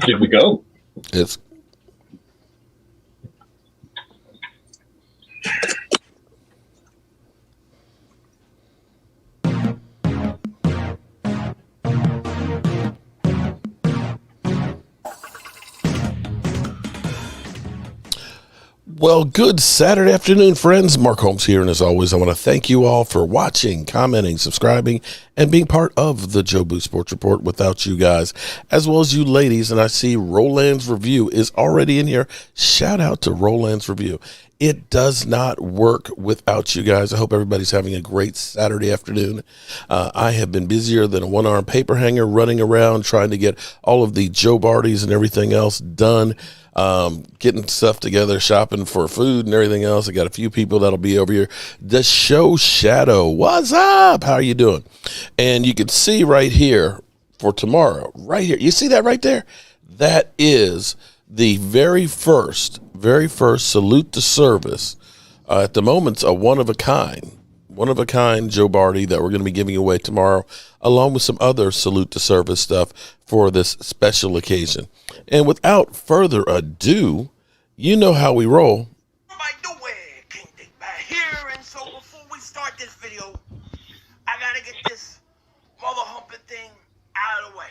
Here we go. It's Well, good Saturday afternoon, friends. Mark Holmes here, and as always, I want to thank you all for watching, commenting, subscribing, and being part of the Jobu Sports Report. Without you guys, as well as you ladies, and I see Roland's Review is already in here. Shout out to Roland's Review. It does not work without you guys. I hope everybody's having a great Saturday afternoon. I have been busier than a one-arm paper hanger running around trying to get all of the Joe Barties and everything else done. Getting stuff together, shopping for food and everything else. I got a few people that'll be over here. The Show Shadow, what's up? How are you doing? And you can see right here for tomorrow, right here. You see that right there? That is the very first salute to service. At the moment, it's a one of a kind Joe Barty that we're going to be giving away tomorrow, along with some other salute to service stuff for this special occasion. And without further ado, you know how we roll. By the way, King Dick back here, and so before we start this video, I gotta get this mother humping thing out of the way.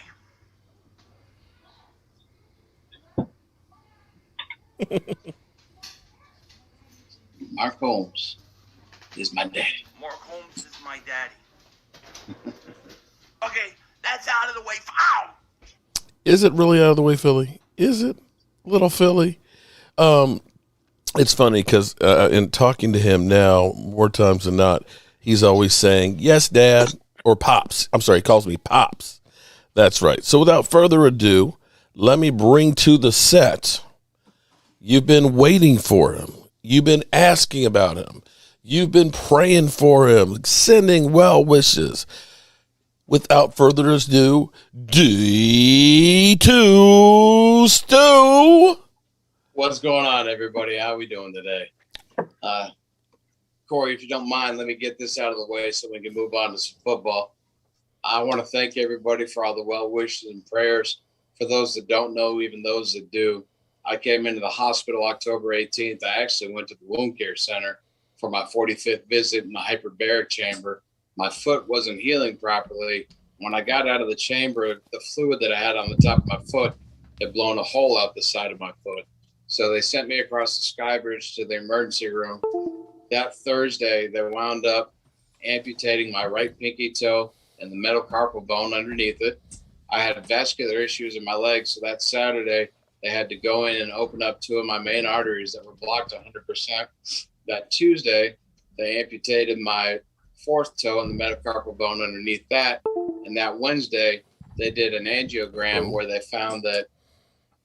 Mark Holmes is my daddy. Mark Holmes is my daddy. Okay, that's out of the way. Ow! Is it really out of the way, Philly? Is it, little Philly? It's funny because in talking to him now, more times than not, he's always saying, yes, Dad, or Pops. I'm sorry, he calls me Pops. That's right. So without further ado, let me bring to the set. You've been waiting for him. You've been asking about him. You've been praying for him, sending well wishes. Without further ado, D2Stew. What's going on, everybody? How are we doing today? Corey, if you don't mind, let me get this out of the way so we can move on to some football. I want to thank everybody for all the well wishes and prayers. For those that don't know, even those that do, I came into the hospital October 18th. I actually went to the wound care center for my 45th visit in the hyperbaric chamber. My foot wasn't healing properly. When I got out of the chamber, the fluid that I had on the top of my foot had blown a hole out the side of my foot. So they sent me across the sky bridge to the emergency room. That Thursday, they wound up amputating my right pinky toe and the metacarpal bone underneath it. I had vascular issues in my legs, so that Saturday, they had to go in and open up two of my main arteries that were blocked 100%. That Tuesday, they amputated my fourth toe and the metacarpal bone underneath that. And that Wednesday, they did an angiogram where they found that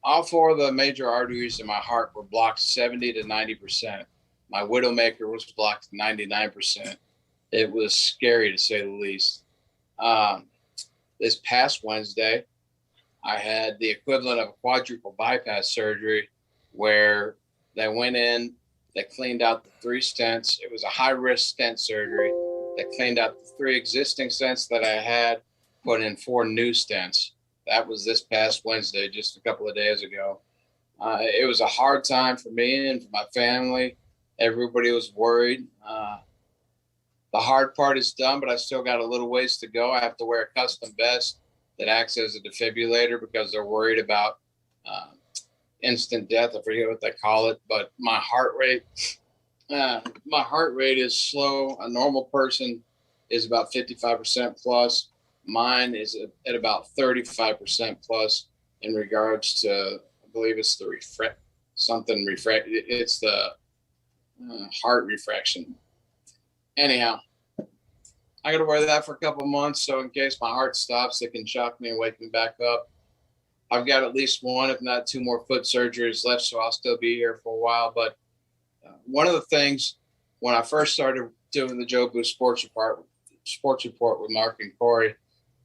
all four of the major arteries in my heart were blocked 70 to 90%. My widowmaker was blocked 99%. It was scary to say the least. This past Wednesday, I had the equivalent of a quadruple bypass surgery where they went in, they cleaned out the 3 stents. It was a high-risk stent surgery. They cleaned out the 3 existing stents that I had, put in 4 new stents. That was this past Wednesday, just a couple of days ago. It was a hard time for me and for my family. Everybody was worried. The hard part is done, but I still got a little ways to go. I have to wear a custom vest that acts as a defibrillator because they're worried about instant death. I forget what they call it, but my heart rate is slow. A normal person is about 55% plus. Mine is at about 35% plus in regards to, I believe it's the it's the heart refraction. Anyhow, I got to wear that for a couple months, so in case my heart stops, it can shock me and wake me back up. I've got at least 1, if not 2 more foot surgeries left, so I'll still be here for a while. But one of the things when I first started doing the Jobu Sports Report with Mark and Corey,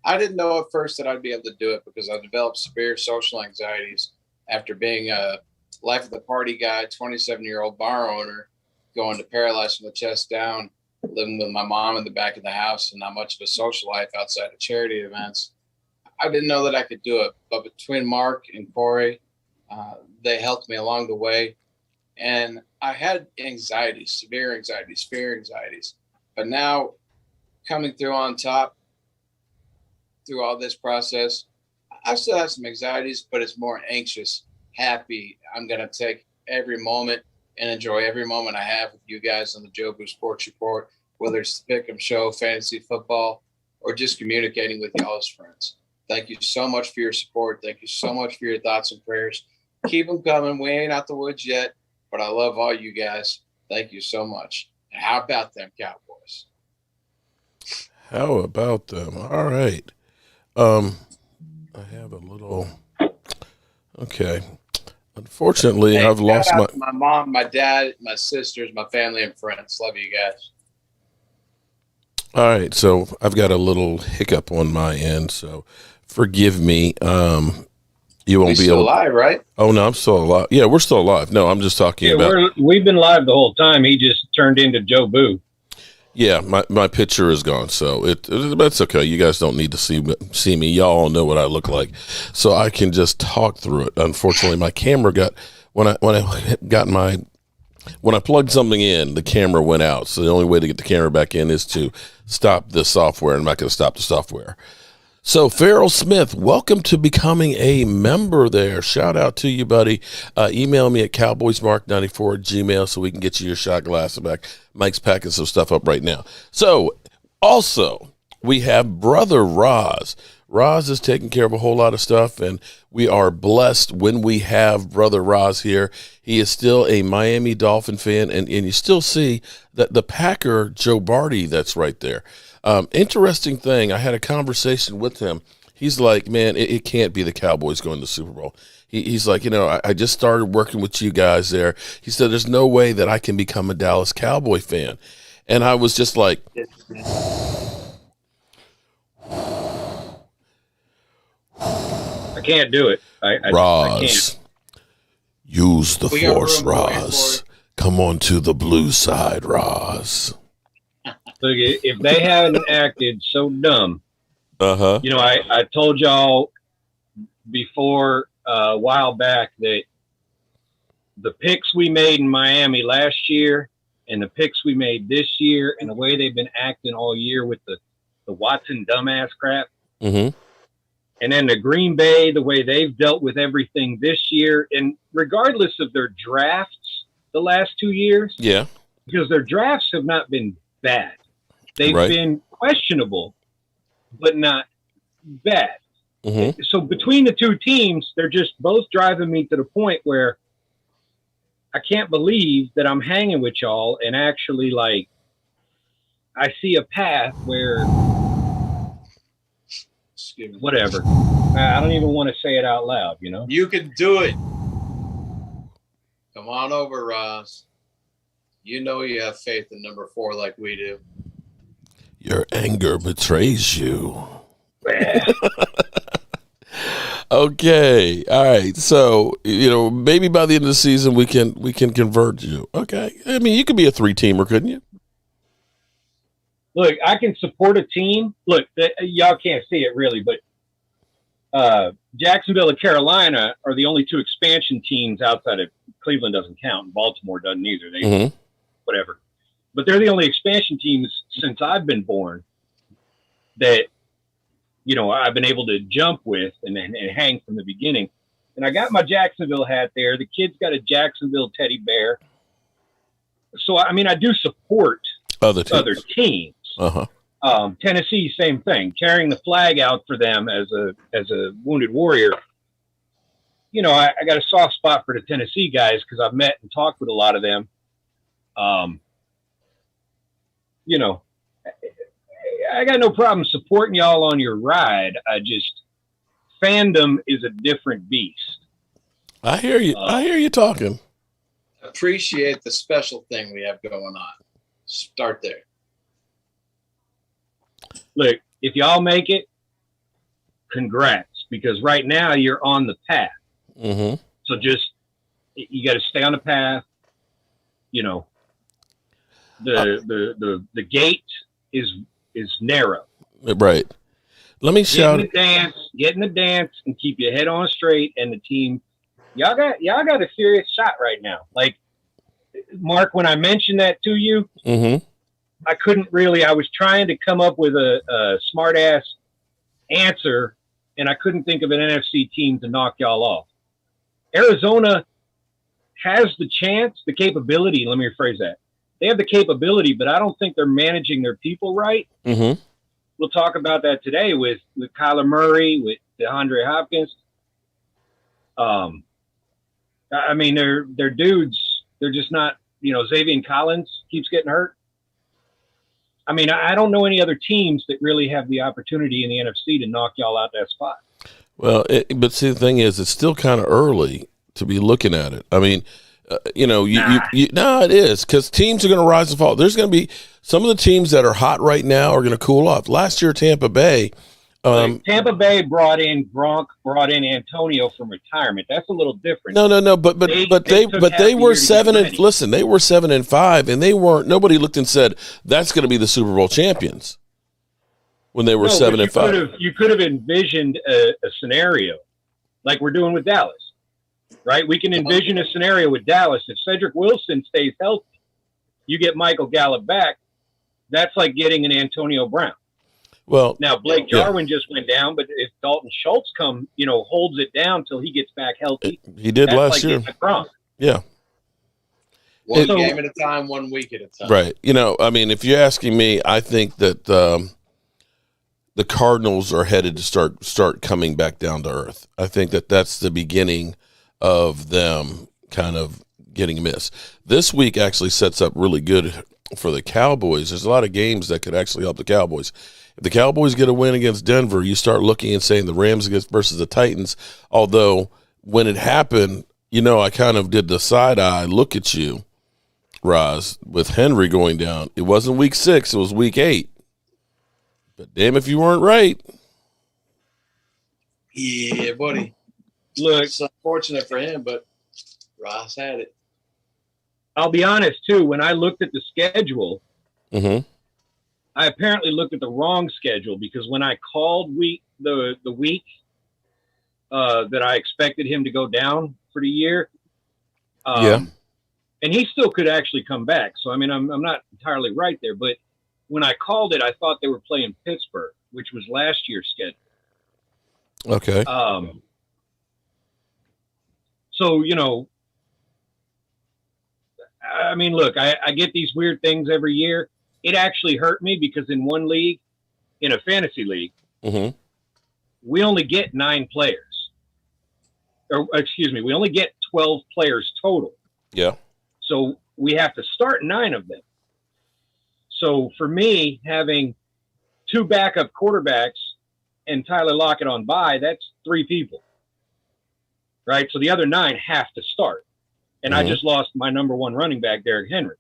I didn't know at first that I'd be able to do it because I developed severe social anxieties after being a life of the party guy, 27-year-old bar owner, going to paralyzed from the chest down, living with my mom in the back of the house and not much of a social life outside of charity events. I didn't know that I could do it, but between Mark and Corey, they helped me along the way. And I had anxieties, severe anxieties, fear anxieties. But now coming through on top through all this process, I still have some anxieties, but it's more anxious, happy. I'm going to take every moment and enjoy every moment I have with you guys on the Jobu Sports Report, whether it's the Pick'em Show, fantasy football, or just communicating with y'all as friends. Thank you so much for your support. Thank you so much for your thoughts and prayers. Keep them coming. We ain't out the woods yet, but I love all you guys. Thank you so much. And how about them Cowboys? How about them? All right. I have a little. Okay. Unfortunately, Hey, I've lost my mom, my dad, my sisters, my family, and friends. Love you guys. All right, so I've got a little hiccup on my end, so forgive me. You won't be still able. Alive, right? Oh no, I'm still alive. Yeah, we're still alive. No, I'm just talking about. We've been live the whole time. He just turned into Jobu. Yeah, my picture is gone, so that's okay. You guys don't need to see me. Y'all all know what I look like, so I can just talk through it. Unfortunately, my camera got when I plugged something in, the camera went out. So the only way to get the camera back in is to stop the software. I'm not going to stop the software. So Farrell Smith, welcome to becoming a member there. Shout out to you, buddy. Email me at cowboysmark94@gmail so we can get you your shot glass back. Mike's packing some stuff up right now. So also we have Brother Roz. Roz is taking care of a whole lot of stuff, and we are blessed when we have Brother Roz here. He is still a Miami Dolphin fan, and you still see that the Packer Joe Barty that's right there. Interesting thing, I had a conversation with him. He's like, man, it can't be the Cowboys going to the Super Bowl. He's like, I just started working with you guys there. He said, there's no way that I can become a Dallas Cowboy fan. And I was just like, I can't do it. Roz, I can't. Use the force, Roz. Come on to the blue side, Roz. Look, if they hadn't acted so dumb, I told y'all before a while back that the picks we made in Miami last year and the picks we made this year and the way they've been acting all year with the Watson dumbass crap. Mm-hmm. And then the Green Bay, the way they've dealt with everything this year, and regardless of their drafts the last 2 years, because their drafts have not been bad. They've been questionable, but not bad. Mm-hmm. So between the two teams, they're just both driving me to the point where I can't believe that I'm hanging with y'all and actually, like, I see a path where whatever. I don't even want to say it out loud, You can do it. Come on over, Roz. You know you have faith in number 4 like we do. Your anger betrays you. Okay. All right. So, maybe by the end of the season we can convert you. Okay. I mean, you could be a 3-teamer, couldn't you? Look, I can support a team. Look, y'all can't see it really, but Jacksonville and Carolina are the only 2 expansion teams outside of Cleveland doesn't count, and Baltimore doesn't either. They whatever. But they're the only expansion teams since I've been born that, I've been able to jump with and hang from the beginning. And I got my Jacksonville hat there. The kid's got a Jacksonville teddy bear. So, I mean, I do support other teams. Tennessee, same thing. Carrying the flag out for them as a wounded warrior. I got a soft spot for the Tennessee guys because I've met and talked with a lot of them. I got no problem supporting y'all on your ride. Fandom is a different beast. I hear you. I hear you talking. Appreciate the special thing we have going on. Start there. Look, if y'all make it, congrats, because right now you're on the path. Mm-hmm. So you got to stay on the path. The gate is narrow. Right. Let me shout. Get in the dance, and keep your head on straight. And the team, y'all got a serious shot right now. Like Mark, when I mentioned that to you, I couldn't really. I was trying to come up with a smart ass answer, and I couldn't think of an NFC team to knock y'all off. Arizona has the chance, the capability. Let me rephrase that. They have the capability, but I don't think they're managing their people right. We'll talk about that today with Kyler Murray, with DeAndre Hopkins. I mean, they're dudes. They're just not, Xavier Collins keeps getting hurt. I mean, I don't know any other teams that really have the opportunity in the NFC to knock y'all out that spot. Well, but see, the thing is, it's still kind of early to be looking at it. I mean, no, it is, because teams are going to rise and fall. There's going to be some of the teams that are hot right now are going to cool off. Last year, Tampa Bay. Tampa Bay brought in Gronk, brought in Antonio from retirement. That's a little different. No. But they were 7 and listen. They were 7-5, and they weren't. Nobody looked and said that's going to be the Super Bowl champions when they were 7-5. You could have envisioned a scenario like we're doing with Dallas, right? We can envision a scenario with Dallas. If Cedric Wilson stays healthy, you get Michael Gallup back. That's like getting an Antonio Brown. Well, now Blake Jarwin just went down, but if Dalton Schultz holds it down till he gets back healthy, he did last year. Yeah. One game at a time, 1 week at a time. Right. I mean, if you're asking me, I think that the Cardinals are headed to start coming back down to earth. I think that that's the beginning of them kind of getting missed. This week actually sets up really good for the Cowboys. There's a lot of games that could actually help the Cowboys. If the Cowboys get a win against Denver, you start looking and saying the Rams versus the Titans. Although when it happened, I kind of did the side eye look at you, Roz, with Henry going down. It wasn't week 6, it was week 8. But damn if you weren't right. Yeah, buddy. Look, it's unfortunate for him, but Ross had it. I'll be honest, too. When I looked at the schedule, I apparently looked at the wrong schedule, because when I called the week that I expected him to go down for the year, and he still could actually come back. So, I mean, I'm not entirely right there, but when I called it, I thought they were playing Pittsburgh, which was last year's schedule. Okay. So, I mean, look, I get these weird things every year. It actually hurt me because in one league, in a fantasy league, we only get 9 players. Or, excuse me, we only get 12 players total. Yeah. So we have to start 9 of them. So for me, having 2 backup quarterbacks and Tyler Lockett on bye, that's 3 people. Right? So the other 9 have to start. And I just lost my number 1 running back, Derrick Henry,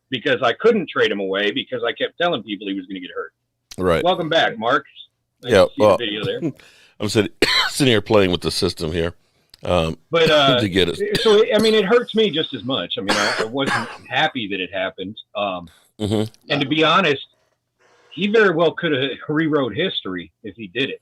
because I couldn't trade him away because I kept telling people he was going to get hurt. Right. Welcome back, Mark. Well, the video there. I'm sitting here playing with the system here. But to get it. So, I mean, it hurts me just as much. I mean, I wasn't happy that it happened. And to be honest, he very well could have rewrote history if he did it.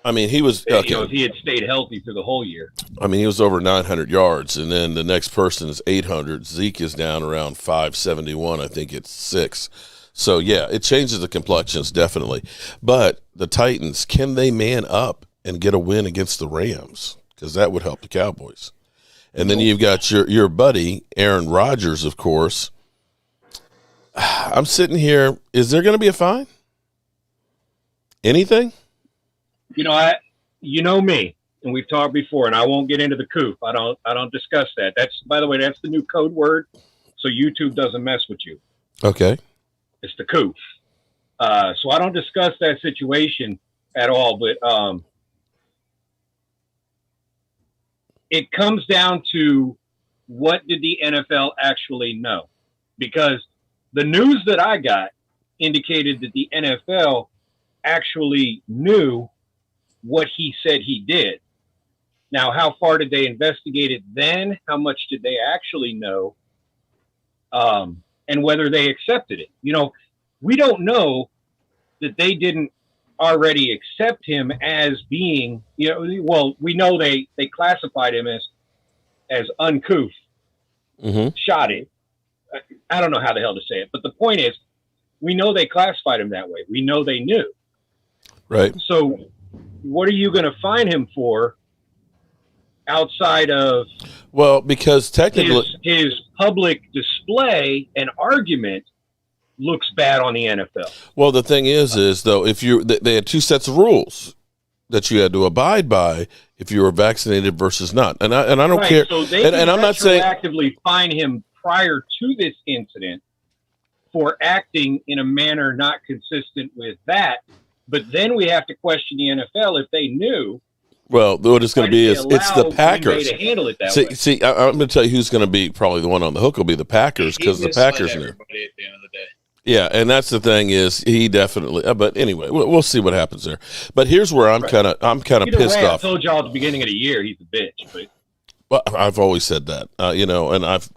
I mean, he was if he had stayed healthy through the whole year. I mean, he was over 900 yards, and then the next person is 800. Zeke is down around 571. I think it's 6. So yeah, it changes the complexions definitely. But the Titans, can they man up and get a win against the Rams? Because that would help the Cowboys. And then you've got your buddy Aaron Rodgers, of course. I'm sitting here. Is there going to be a fine? Anything? You know me, and we've talked before, and I won't get into the COOF. I don't discuss that. By the way, that's the new code word, so YouTube doesn't mess with you. Okay. It's the COOF. So I don't discuss that situation at all, but it comes down to what did the NFL actually know? Because the news that I got indicated that the NFL actually knew what he said he did. Now, how far did they investigate it then? How much did they actually know? And whether they accepted it. We don't know that they didn't already accept him as being, well, we know they classified him as uncouth, shoddy. I don't know how the hell to say it, but the point is, we know they classified him that way. We know they knew. Right. So what are you going to fine him for outside of because technically his public display and argument looks bad on the NFL. Well, the thing is though, if they had two sets of rules that you had to abide by if you were vaccinated versus not, and I don't care. So they and I'm not saying actively fine him prior to this incident for acting in a manner not consistent with that. But then we have to question the NFL if they knew. Well, what it's going to be is it's the Packers. To handle it that way. See, I'm going to tell you who's going to be probably the one on the hook will be the Packers because the Packers knew. Everybody at the end of the day. Yeah, and that's the thing is he definitely. But anyway, we'll see what happens there. But here's where I'm kind of pissed off. I told y'all at the beginning of the year he's a bitch. But well, I've always said that, and I've.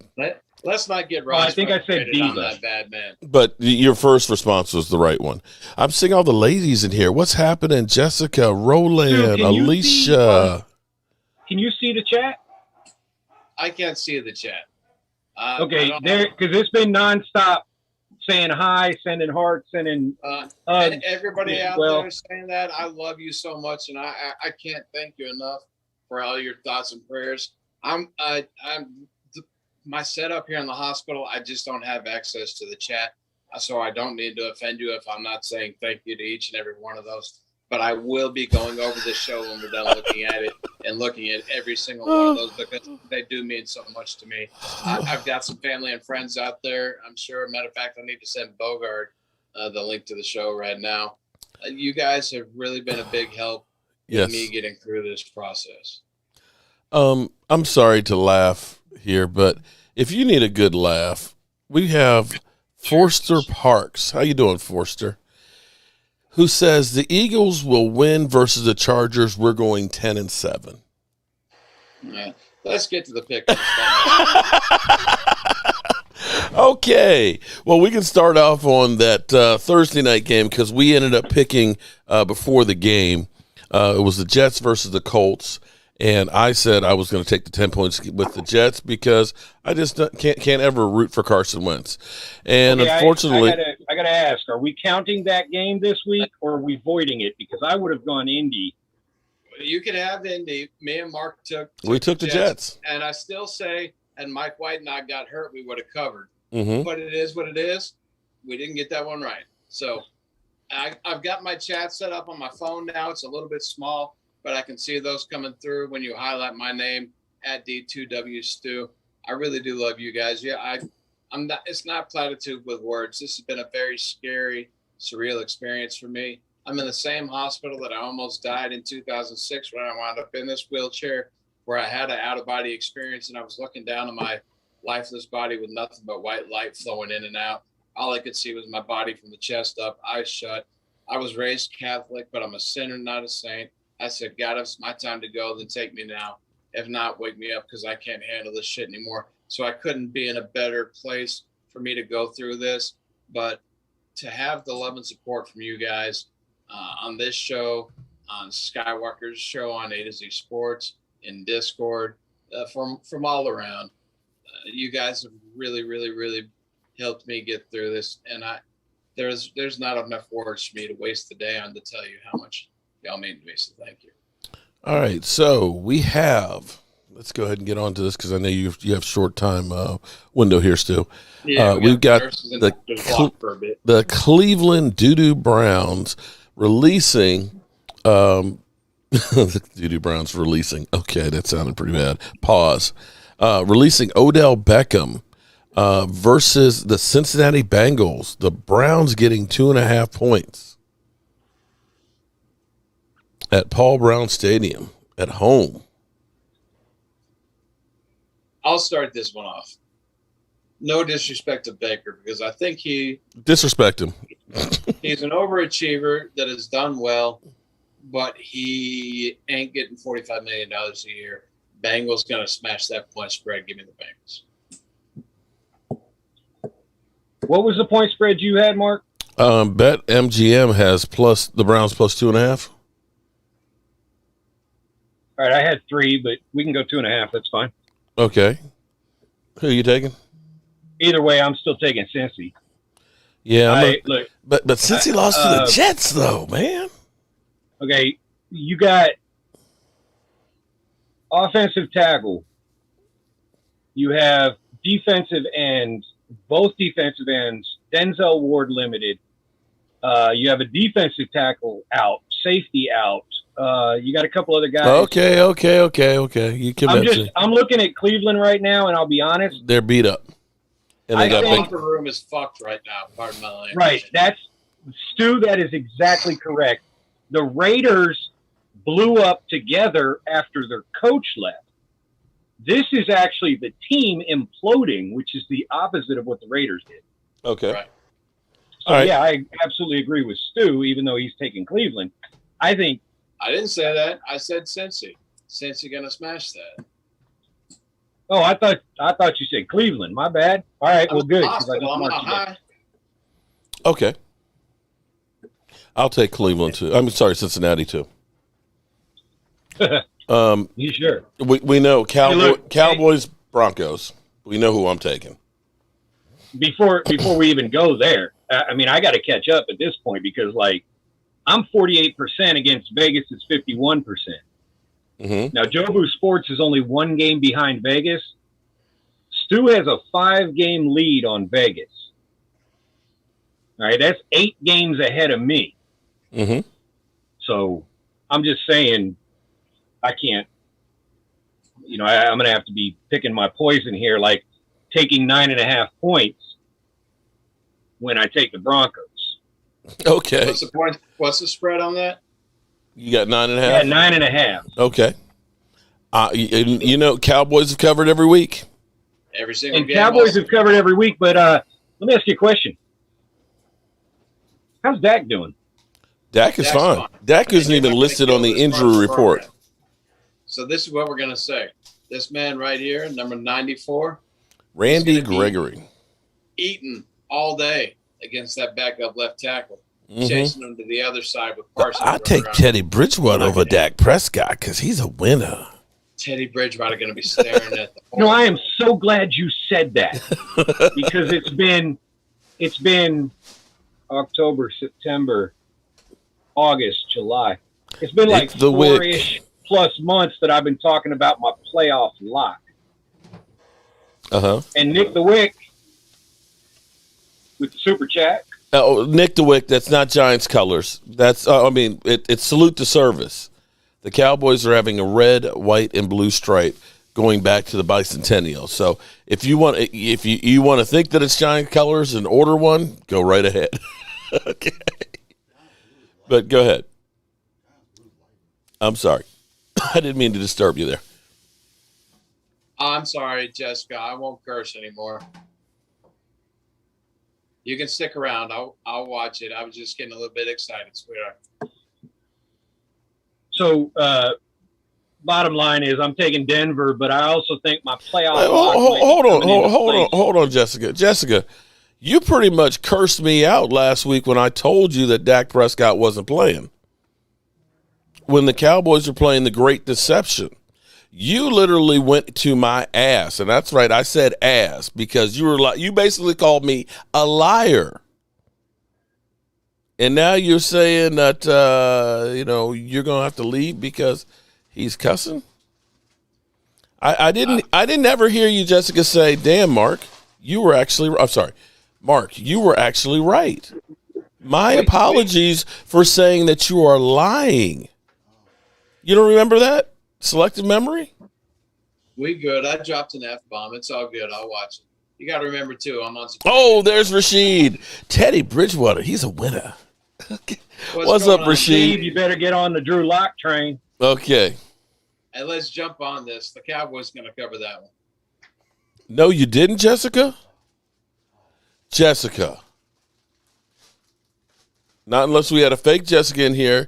Let's not get wrong. I think I said diva. That bad man. But your first response was the right one. I'm seeing all the ladies in here. What's happening? Jessica, Roland, Alicia. Can you see the chat? I can't see the chat. Okay, there because it's been nonstop saying hi, sending hearts, sending. And everybody out there saying that I love you so much, and I can't thank you enough for all your thoughts and prayers. My setup here in the hospital, I just don't have access to the chat. So I don't mean to offend you if I'm not saying thank you to each and every one of those. But I will be going over this show when we're done looking at it and looking at every single one of those because they do mean so much to me. I've got some family and friends out there. I'm sure. Matter of fact, I need to send Bogart the link to the show right now. You guys have really been a big help in me getting through this process. I'm sorry to laugh here, but if you need a good laugh, we have Forster Parks. How you doing, Forster? Who says the Eagles will win versus the Chargers? We're going 10-7. Yeah, let's get to the pick. Okay. Well, we can start off on that Thursday night game because we ended up picking before the game. It was the Jets versus the Colts. And I said I was going to take the 10 points with the Jets because I just can't ever root for Carson Wentz. And unfortunately, I got to ask: are we counting that game this week, or are we voiding it? Because I would have gone Indy. You could have Indy. Me and Mark took the Jets, and I still say, and Mike White and I got hurt, we would have covered. Mm-hmm. But it is what it is. We didn't get that one right. So I've got my chat set up on my phone now. It's a little bit small, but I can see those coming through when you highlight my name at D2Stew. I really do love you guys. Yeah, I'm not. It's not platitude with words. This has been a very scary, surreal experience for me. I'm in the same hospital that I almost died in 2006 when I wound up in this wheelchair, where I had an out-of-body experience, and I was looking down on my lifeless body with nothing but white light flowing in and out. All I could see was my body from the chest up, eyes shut. I was raised Catholic, but I'm a sinner, not a saint. I said, God, if it's my time to go, then take me now. If not, wake me up because I can't handle this shit anymore. So I couldn't be in a better place for me to go through this. But to have the love and support from you guys on this show, on Skywalker's show, on A to Z Sports, in Discord, from all around, you guys have really, really, really helped me get through this. And there's not enough words for me to waste the day on to tell you how much y'all mean to me, so thank you. All right, so we have. Let's go ahead and get on to this because I know you have short time window here still. Yeah, we've got the Cleveland Doo-Doo Browns releasing. The Doo-Doo Browns releasing. Okay, that sounded pretty bad. Pause. Releasing Odell Beckham versus the Cincinnati Bengals. The Browns getting 2.5 points at Paul Brown Stadium at home. I'll start this one off. No disrespect to Baker because I think disrespect him. He's an overachiever that has done well, but he ain't getting $45 million a year. Bengals gonna smash that point spread. Give me the Bengals. What was the point spread you had, Mark? Bet MGM has plus the Browns plus 2.5. All right, I had 3, but we can go 2.5. That's fine. Okay. Who are you taking? Either way, I'm still taking Cincy. Yeah, look, but since he lost to the Jets, though, man. Okay, you got offensive tackle. You have defensive ends, both defensive ends. Denzel Ward limited. You have a defensive tackle out, safety out. You got a couple other guys. Okay. You convinced me. I'm looking at Cleveland right now, and I'll be honest. They're beat up. And I think the room is fucked right now. Pardon my language. Right. That's Stu. That is exactly correct. The Raiders blew up together after their coach left. This is actually the team imploding, which is the opposite of what the Raiders did. Okay. Right. So, yeah, I absolutely agree with Stu, even though he's taking Cleveland. I think. I didn't say that. I said Cincy. Cincy going to smash that. Oh, I thought you said Cleveland. My bad. All right, well, good. Okay. I'll take Cleveland too. I'm sorry, Cincinnati too. You sure? We know Cowboys, Broncos. We know who I'm taking. Before we even go there, I mean, I got to catch up at this point because, like, I'm 48% against Vegas. It's 51%. Mm-hmm. Now, Jobu Sports is only 1 game behind Vegas. Stu has a 5-game lead on Vegas. All right, that's 8 games ahead of me. Mm-hmm. So I'm just saying I can't, I'm going to have to be picking my poison here, like taking 9.5 points when I take the Broncos. Okay. What's the point? What's the spread on that? You got 9.5? Yeah, 9.5. Okay. Cowboys have covered every week. Every single game. And Cowboys have covered every week, but let me ask you a question. How's Dak doing? Dak is fine. Dak isn't even listed on the injury report. So this is what we're going to say. This man right here, number 94. Randy Gregory. Eating all day against that backup left tackle. Mm-hmm. Chasing him to the other side with Parsons. I take Teddy Bridgewater over Dak Prescott because he's a winner. Teddy Bridgewater going to be staring at the hole. I am so glad you said that because it's been October, September, August, July. It's been like 4-ish plus months that I've been talking about my playoff lock. Uh-huh. And Nick the Wick with the super chat. Oh, Nick DeWick, that's not Giants colors. That's it's salute to service. The Cowboys are having a red, white, and blue stripe going back to the bicentennial. So if you want to think that it's Giant colors and order one, go right ahead. Okay. But go ahead. I'm sorry. I didn't mean to disturb you there. I'm sorry, Jessica. I won't curse anymore. You can stick around. I'll watch it. I was just getting a little bit excited, sweetheart. So, bottom line is I'm taking Denver, but I also think my playoff. Hold on, Jessica. Jessica, you pretty much cursed me out last week when I told you that Dak Prescott wasn't playing. When the Cowboys were playing the Great Deception. You literally went to my ass, and that's right. I said ass because you basically called me a liar, and now you're saying that you're gonna have to leave because he's cussing. I didn't ever hear you, Jessica, say, "Damn, Mark, you were actually." I'm sorry, Mark, you were actually right. My apologies for saying that you are lying. You don't remember that? Selective memory? We good. I dropped an F-bomb. It's all good. I'll watch it. You got to remember, too, I'm on. Oh, there's Rashid. Teddy Bridgewater. He's a winner. What's up, Rashid? Steve, you better get on the Drew Lock train. Okay. Hey, let's jump on this. The Cowboys going to cover that one. No, you didn't, Jessica? Jessica. Not unless we had a fake Jessica in here.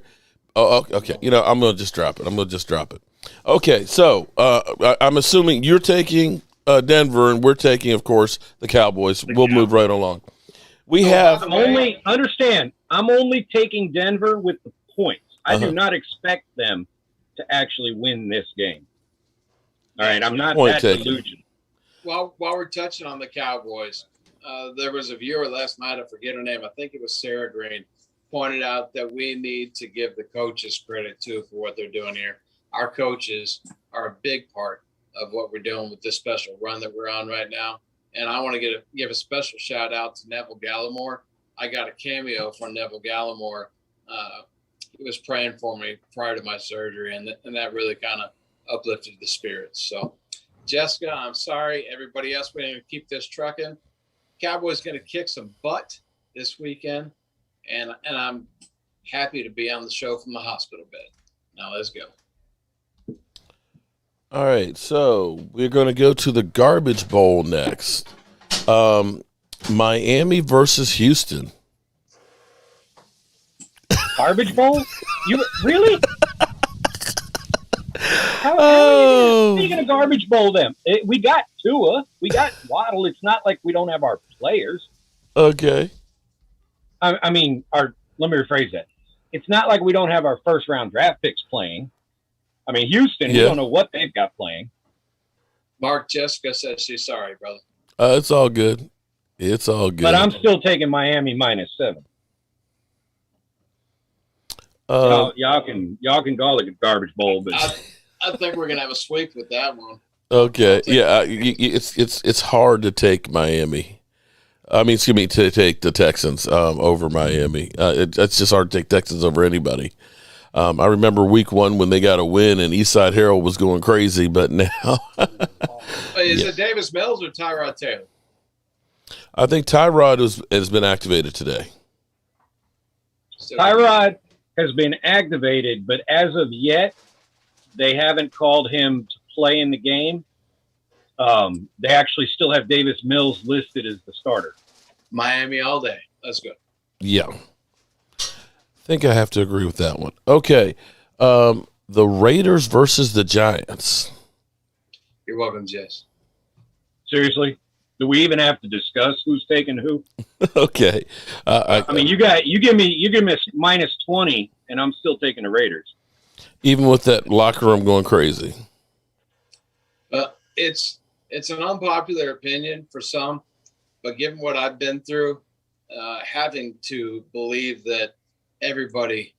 Oh, okay. I'm going to just drop it. Okay, so I'm assuming you're taking Denver, and we're taking, of course, the Cowboys. We'll move right along. We have. I'm only taking Denver with the points. I do not expect them to actually win this game. All right, I'm not that delusional. Well, while we're touching on the Cowboys, there was a viewer last night, I forget her name, I think it was Sarah Green, pointed out that we need to give the coaches credit, too, for what they're doing here. Our coaches are a big part of what we're doing with this special run that we're on right now. And I want to give a special shout out to Neville Gallimore. I got a cameo from Neville Gallimore. He was praying for me prior to my surgery, and that really kind of uplifted the spirits. So, Jessica, I'm sorry. Everybody else, we're going to keep this trucking. Cowboys going to kick some butt this weekend, and I'm happy to be on the show from the hospital bed. Now let's go. All right, so we're going to go to the Garbage Bowl next. Miami versus Houston. Garbage Bowl? You really? How are you going to Garbage Bowl them? We got Tua. We got Waddle. It's not like we don't have our players. Okay. I mean, let me rephrase that. It's not like we don't have our first-round draft picks playing. I mean, Houston, we don't know what they've got playing. Mark, Jessica says she's sorry, brother. It's all good. It's all good. But I'm still taking Miami -7. Y'all can call it a garbage bowl, but I think we're gonna have a sweep with that one. Okay, yeah, it's hard to take Miami. I mean, excuse me, to take the Texans over Miami. It's just hard to take Texans over anybody. I remember week 1 when they got a win and Eastside Harold was going crazy, but now Is it Davis Mills or Tyrod Taylor? I think Tyrod has been activated today. Tyrod has been activated, but as of yet, they haven't called him to play in the game. They actually still have Davis Mills listed as the starter. Miami all day. Let's go. Yeah. I think I have to agree with that one. Okay. The Raiders versus the Giants. You're welcome, Jess. Seriously? Do we even have to discuss who's taking who? Okay. I mean, you give me -20, and I'm still taking the Raiders. Even with that locker room going crazy. It's an unpopular opinion for some, but given what I've been through, having to believe that everybody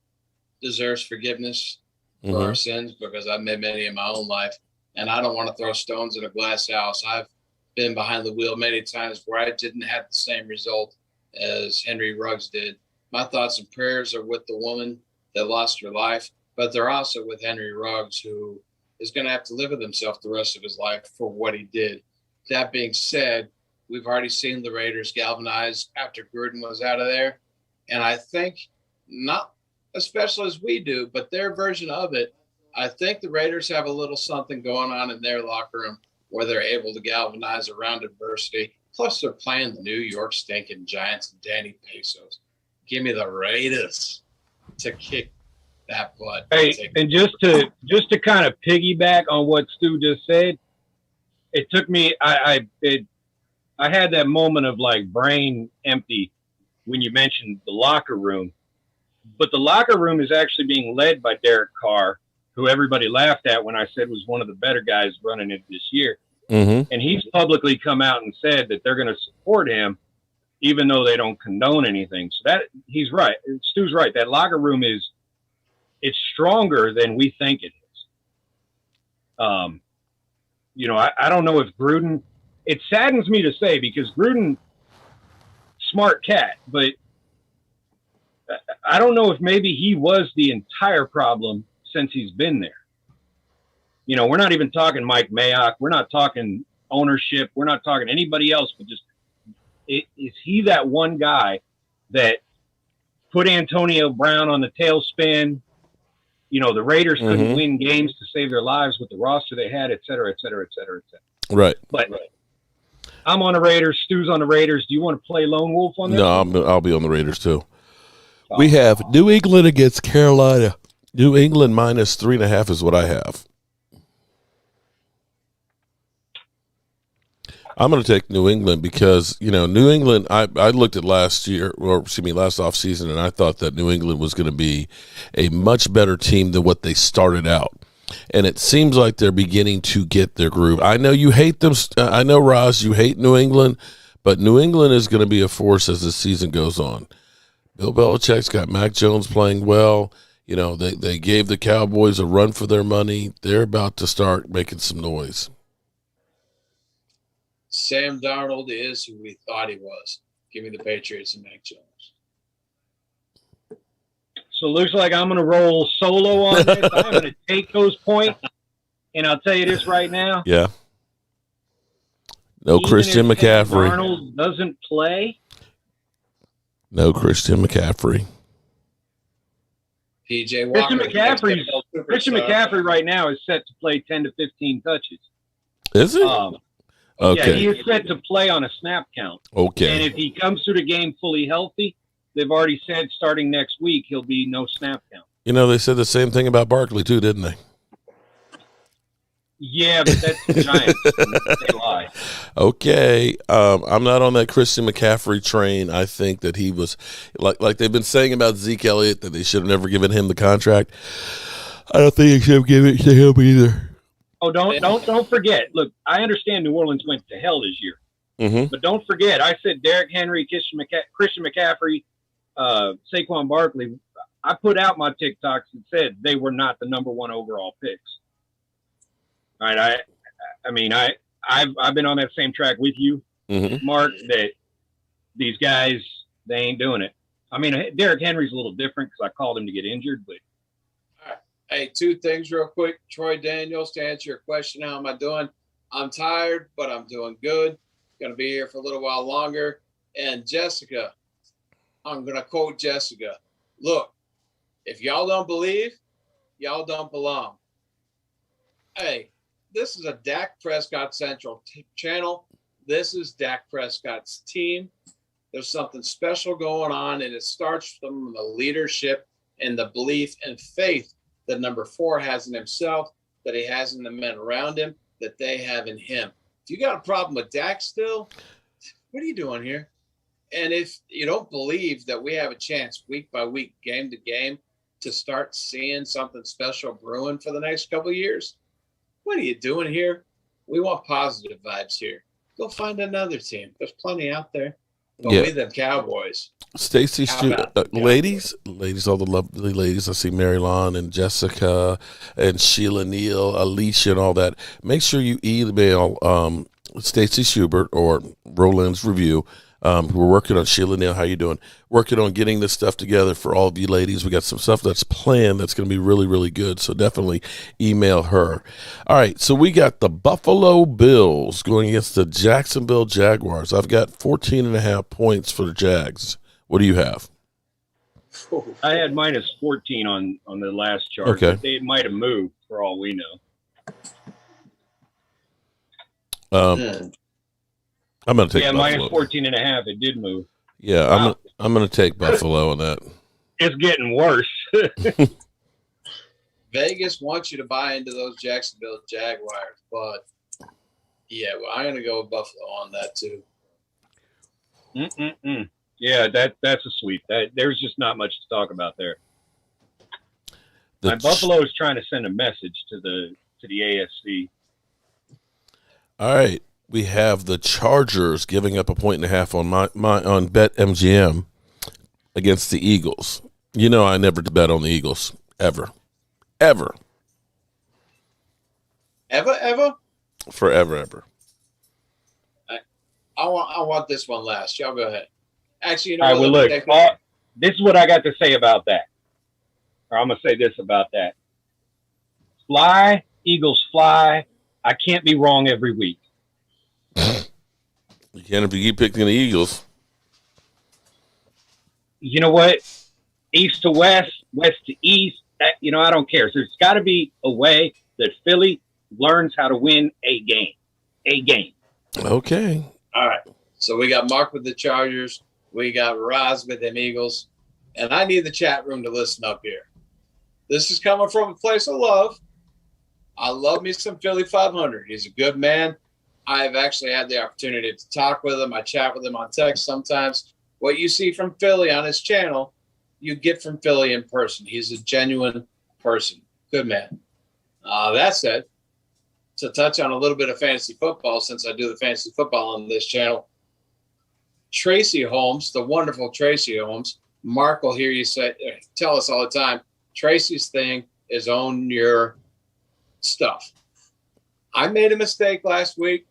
deserves forgiveness for our sins, because I've made many in my own life, and I don't want to throw stones in a glass house. I've been behind the wheel many times where I didn't have the same result as Henry Ruggs did. My thoughts and prayers are with the woman that lost her life, but they're also with Henry Ruggs, who is going to have to live with himself the rest of his life for what he did. That being said, we've already seen the Raiders galvanize after Gruden was out of there. And I think, not as special as we do, but their version of it, I think the Raiders have a little something going on in their locker room where they're able to galvanize around adversity. Plus, they're playing the New York stinking Giants and Danny Pesos. Give me the Raiders to kick that butt. Hey, and just to kind of piggyback on what Stu just said, it took me. I had that moment of like brain empty when you mentioned the locker room, but the locker room is actually being led by Derek Carr, who everybody laughed at when I said was one of the better guys running it this year. Mm-hmm. And he's publicly come out and said that they're going to support him, even though they don't condone anything. So that he's right. Stu's right. That locker room it's stronger than we think it is. You know, I don't know if Gruden, it saddens me to say, because Gruden, smart cat, but I don't know if maybe he was the entire problem since he's been there. You know, we're not even talking Mike Mayock. We're not talking ownership. We're not talking anybody else, but just is he that one guy that put Antonio Brown on the tailspin? You know, the Raiders couldn't win games to save their lives with the roster they had, et cetera, et cetera, et cetera, et cetera. Right. But I'm on the Raiders. Stu's on the Raiders. Do you want to play Lone Wolf on this? No, I'll be on the Raiders too. We have New England against Carolina. New England -3.5 is what I have. I'm going to take New England because, New England, I looked at last offseason, and I thought that New England was going to be a much better team than what they started out. And it seems like they're beginning to get their groove. I know you hate them. I know, Roz, you hate New England, but New England is going to be a force as the season goes on. Bill Belichick's got Mac Jones playing well. They gave the Cowboys a run for their money. They're about to start making some noise. Sam Darnold is who we thought he was. Give me the Patriots and Mac Jones. So it looks like I'm going to roll solo on this. I'm going to take those points, and I'll tell you this right now. Yeah. No Christian McCaffrey. Darnold doesn't play. No Christian McCaffrey. PJ Walker. Christian McCaffrey right now is set to play 10 to 15 touches. Is he? Okay. Yeah, he is set to play on a snap count. Okay. And if he comes through the game fully healthy, they've already said starting next week he'll be no snap count. They said the same thing about Barkley too, didn't they? Yeah, but that's the Giants. They lie. Okay. I'm not on that Christian McCaffrey train. I think that he was like they've been saying about Zeke Elliott that they should have never given him the contract. I don't think they should have given it to him either. Oh, don't forget. Look, I understand New Orleans went to hell this year, but don't forget. I said Derrick Henry, Christian McCaffrey, Saquon Barkley. I put out my TikToks and said they were not the number one overall picks. All right, I've been on that same track with you, Mark. That these guys they ain't doing it. I mean, Derrick Henry's a little different because I called him to get injured, but. Hey, two things real quick. Troy Daniels, to answer your question, how am I doing? I'm tired, but I'm doing good. Going to be here for a little while longer. And Jessica, I'm going to quote Jessica. Look, if y'all don't believe, y'all don't belong. Hey, this is a Dak Prescott Central channel. This is Dak Prescott's team. There's something special going on, and it starts from the leadership and the belief and faith that number 4 has in himself, that he has in the men around him, that they have in him. If you got a problem with Dak still, what are you doing here? And if you don't believe that we have a chance week by week, game to game, to start seeing something special brewing for the next couple of years, what are you doing here? We want positive vibes here. Go find another team. There's plenty out there. But we the Cowboys. Stacy Stewart, ladies, all the lovely ladies. I see Mary Lon and Jessica and Sheila Neal, Alicia, and all that. Make sure you email Stacy Schubert or Roland's Review. We're working on Sheila Neal. How you doing? Working on getting this stuff together for all of you ladies. We got some stuff that's planned that's going to be really, really good. So definitely email her. All right. So we got the Buffalo Bills going against the Jacksonville Jaguars. I've got 14.5 points for the Jags. What do you have? I had minus 14 on the last chart. Okay. But they might have moved for all we know. I'm going to take Buffalo. Minus 14.5. It did move. Yeah, wow. I'm going to take Buffalo on that. It's getting worse. Vegas wants you to buy into those Jacksonville Jaguars, but yeah, well, I'm going to go with Buffalo on that too. Yeah, that's a sweep. There's just not much to talk about there. Buffalo is trying to send a message to the AFC. All right. We have the Chargers giving up 1.5 on BetMGM against the Eagles. I never bet on the Eagles ever. Forever. I want this one last. Y'all go ahead. Actually, all right, well, look, this is what I got to say about that. Or I'm going to say this about that. Fly, Eagles fly. I can't be wrong every week. You can't if you keep picking the Eagles. You know what? East to west, west to east. I don't care. So there's got to be a way that Philly learns how to win a game. Okay. All right. So we got Mark with the Chargers. We got Roz with them Eagles. And I need the chat room to listen up here. This is coming from a place of love. I love me some Philly 500. He's a good man. I've actually had the opportunity to talk with him. I chat with him on text sometimes. What you see from Philly on his channel, you get from Philly in person. He's a genuine person. Good man. That said, to touch on a little bit of fantasy football, since I do the fantasy football on this channel, Tracy Holmes, the wonderful Tracy Holmes, Mark will hear you tell us all the time, Tracy's thing is own your stuff. I made a mistake last week.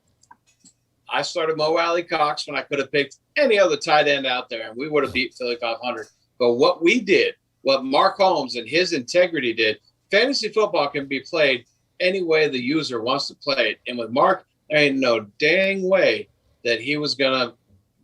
I started Mo Alley Cox when I could have picked any other tight end out there, and we would have beat Philly 500. But what we did, what Mark Holmes and his integrity did, fantasy football can be played any way the user wants to play it. And with Mark, there ain't no dang way that he was going to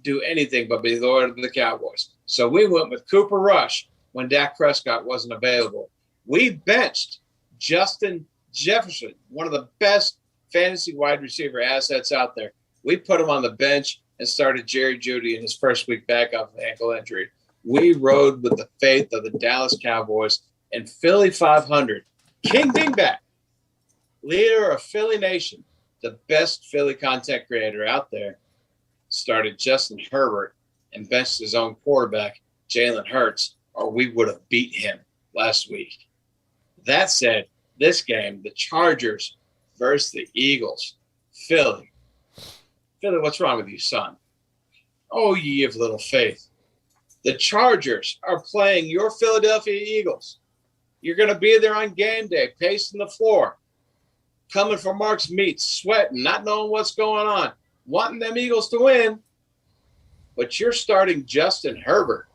do anything but be loyal to the Cowboys. So we went with Cooper Rush when Dak Prescott wasn't available. We benched Justin Jefferson, one of the best fantasy wide receiver assets out there. We put him on the bench and started Jerry Jeudy in his first week back off an ankle injury. We rode with the faith of the Dallas Cowboys and Philly 500. King Dingbat, leader of Philly Nation, the best Philly content creator out there, started Justin Herbert and benched his own quarterback, Jalen Hurts, or we would have beat him last week. That said, this game, the Chargers versus the Eagles. Philly, what's wrong with you, son? Oh, ye of little faith. The Chargers are playing your Philadelphia Eagles. You're going to be there on game day, pacing the floor, coming for Mark's meat, sweating, not knowing what's going on, wanting them Eagles to win. But you're starting Justin Herbert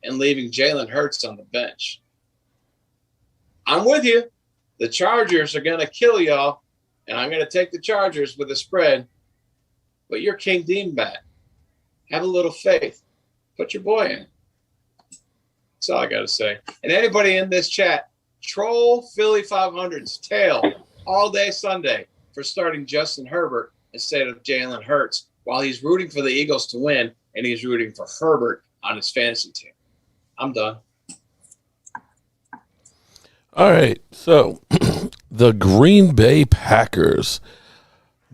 and leaving Jalen Hurts on the bench. I'm with you. The Chargers are going to kill y'all, and I'm going to take the Chargers with a spread. But you're King Dingbat. Have a little faith. Put your boy in. That's all I got to say. And anybody in this chat, troll Philly 500's tail all day Sunday for starting Justin Herbert instead of Jalen Hurts while he's rooting for the Eagles to win and he's rooting for Herbert on his fantasy team. I'm done. All right. So the Green Bay Packers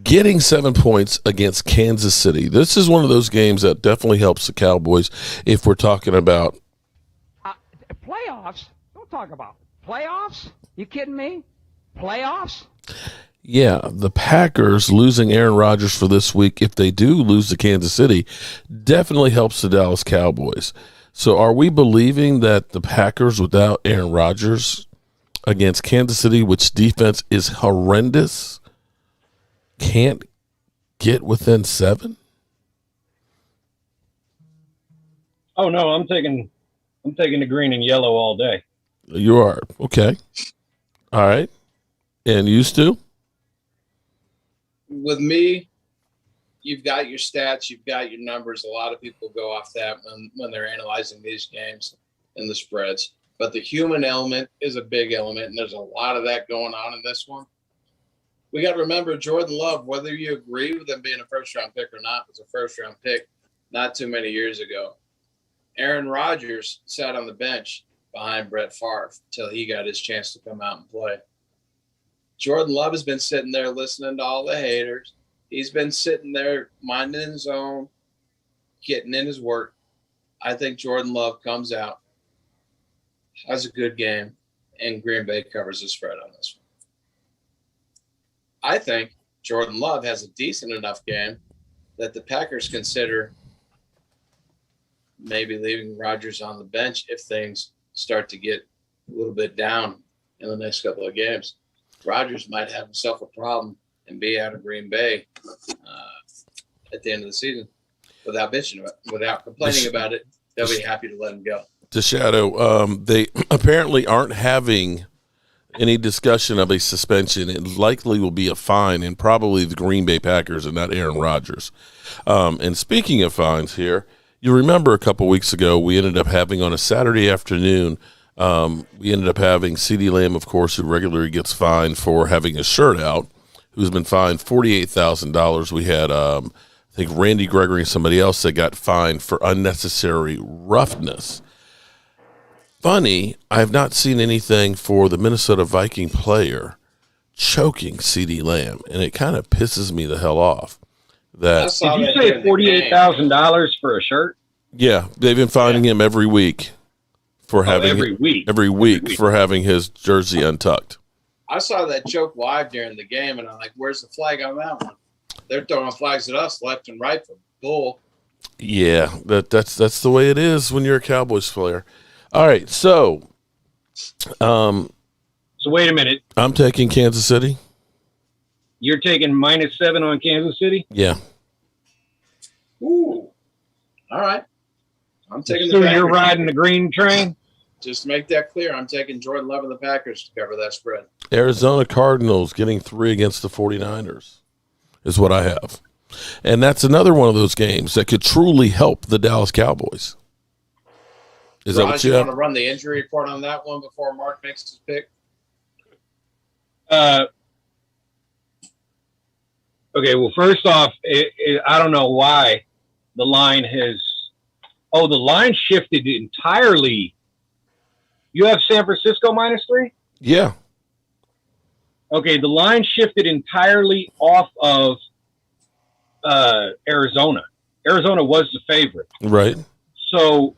getting 7 points against Kansas City. This is one of those games that definitely helps the Cowboys if we're talking about playoffs. Don't talk about playoffs. You kidding me? Playoffs? Yeah, the Packers losing Aaron Rodgers for this week, if they do lose to Kansas City, definitely helps the Dallas Cowboys. So are we believing that the Packers without Aaron Rodgers against Kansas City, which defense is horrendous, can't get within 7? Oh no, I'm taking the green and yellow all day. You are. Okay. All right. And you, Stu? With me, you've got your stats, you've got your numbers. A lot of people go off that when they're analyzing these games and the spreads. But the human element is a big element, and there's a lot of that going on in this one. We got to remember Jordan Love, whether you agree with him being a first-round pick or not, was a first-round pick not too many years ago. Aaron Rodgers sat on the bench behind Brett Favre until he got his chance to come out and play. Jordan Love has been sitting there listening to all the haters. He's been sitting there minding his own, getting in his work. I think Jordan Love comes out, has a good game, and Green Bay covers the spread on this one. I think Jordan Love has a decent enough game that the Packers consider maybe leaving Rodgers on the bench if things start to get a little bit down in the next couple of games. Rodgers might have himself a problem and be out of Green Bay at the end of the season without bitching about it, without complaining about it. They'll be happy to let him go. To Shadow, they apparently aren't having any discussion of a suspension. It likely will be a fine, and probably the Green Bay Packers and not Aaron Rodgers. And speaking of fines here, you remember a couple weeks ago we ended up having on a Saturday afternoon, we ended up having CeeDee Lamb, of course, who regularly gets fined for having his shirt out, who's been fined $48,000. We had, I think, Randy Gregory and somebody else that got fined for unnecessary roughness. Funny, I have not seen anything for the Minnesota Viking player choking CeeDee Lamb, and it kind of pisses me the hell off. That did you say $48,000 for a shirt? Yeah, they've been finding him every week for having every week for having his jersey untucked. I saw that joke live during the game, and I'm like, "Where's the flag on that one?" They're throwing flags at us left and right for bull. Yeah, that's the way it is when you're a Cowboys player. All right, so wait a minute. I'm taking Kansas City. You're taking -7 on Kansas City? Yeah. Ooh. All right. I'm taking so you're riding the green train? Just to make that clear, I'm taking Jordan Love and the Packers to cover that spread. Arizona Cardinals getting 3 against the 49ers is what I have. And that's another one of those games that could truly help the Dallas Cowboys. Is that what you want to run the injury report on that one before Mark makes his pick? Okay, well, first off, I don't know why the line has – the line shifted entirely. You have San Francisco -3? Yeah. Okay, the line shifted entirely off of Arizona. Arizona was the favorite. Right. So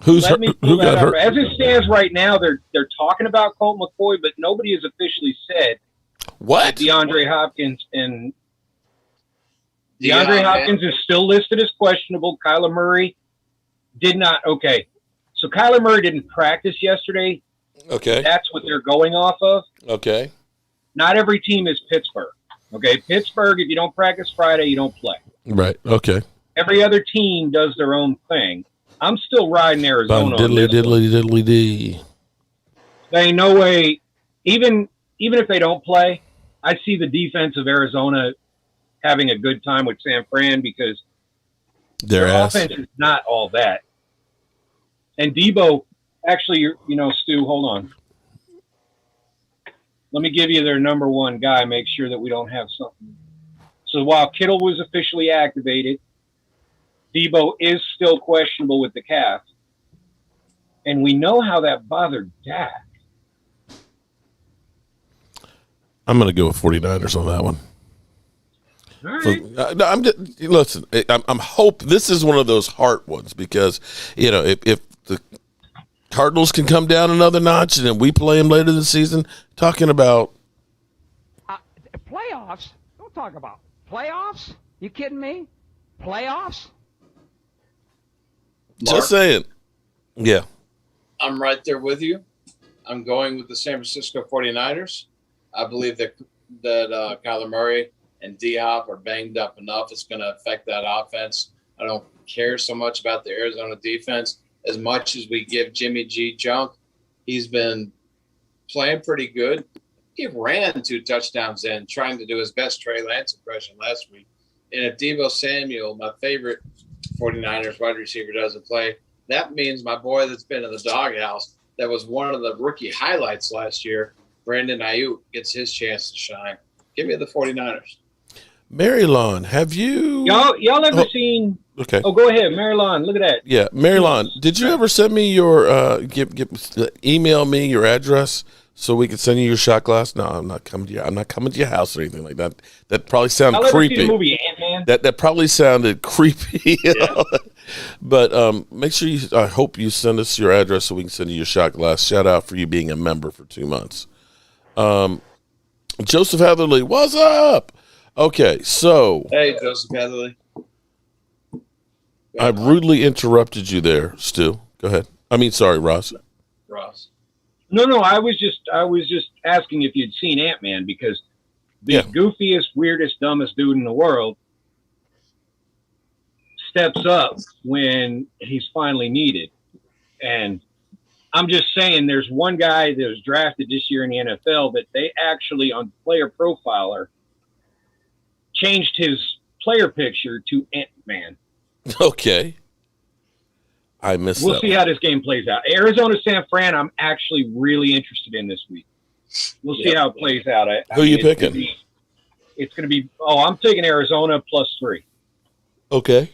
who got hurt? As it stands right now, they're talking about Colt McCoy, but nobody has officially said what DeAndre Hopkins Hopkins is still listed as questionable. Kyler Murray did not. Okay, so Kyler Murray didn't practice yesterday. Okay, that's what they're going off of. Okay, not every team is Pittsburgh. Okay, Pittsburgh, if you don't practice Friday, you don't play. Right. Okay. Every other team does their own thing. I'm still riding Arizona. Diddly dee. There ain't no way. Even if they don't play, I see the defense of Arizona having a good time with San Fran because their offense is not all that. And Debo, actually, Stu, hold on. Let me give you their number one guy. Make sure that we don't have something. So while Kittle was officially activated, Debo is still questionable with the calf. And we know how that bothered Dak. I'm going to go with 49ers on that one. All right. Listen, I'm hope this is one of those heart ones because, if the Cardinals can come down another notch and then we play them later this season, talking about playoffs. Don't talk about playoffs. You kidding me? Playoffs? Just saying. Yeah. I'm right there with you. I'm going with the San Francisco 49ers. I believe that Kyler Murray and D-Hop are banged up enough. It's going to affect that offense. I don't care so much about the Arizona defense. As much as we give Jimmy G junk, he's been playing pretty good. He ran 2 touchdowns in, trying to do his best Trey Lance impression last week. And if Deebo Samuel, my favorite 49ers wide receiver, doesn't play, that means my boy that's been in the doghouse, that was one of the rookie highlights last year, Brandon Ayuk, gets his chance to shine. Give me the 49ers. Marylawn, have you y'all ever seen? Okay. Oh, go ahead, Marylawn. Look at that. Yeah, Marylawn. Did you ever send me your email me your address so we could send you your shot glass? No, I'm not coming to your house or anything like that. That probably sounded creepy. See the movie Ant-Man? That probably sounded creepy. But make sure I hope you send us your address so we can send you your shot glass. Shout out for you being a member for 2 months. Joseph Heatherly, what's up? Okay, so hey, Joseph Heatherly. I rudely interrupted you there, Stu. Go ahead. Sorry, Ross. No, I was just asking if you'd seen Ant-Man because the goofiest, weirdest, dumbest dude in the world steps up when he's finally needed. And I'm just saying there's one guy that was drafted this year in the NFL that they actually, on Player Profiler, changed his player picture to Ant-Man. Okay. I missed that. We'll see how this game plays out. Arizona San Fran, I'm actually really interested in this week. We'll see how it plays out. Who are you picking? It's going to be, I'm taking Arizona +3. Okay.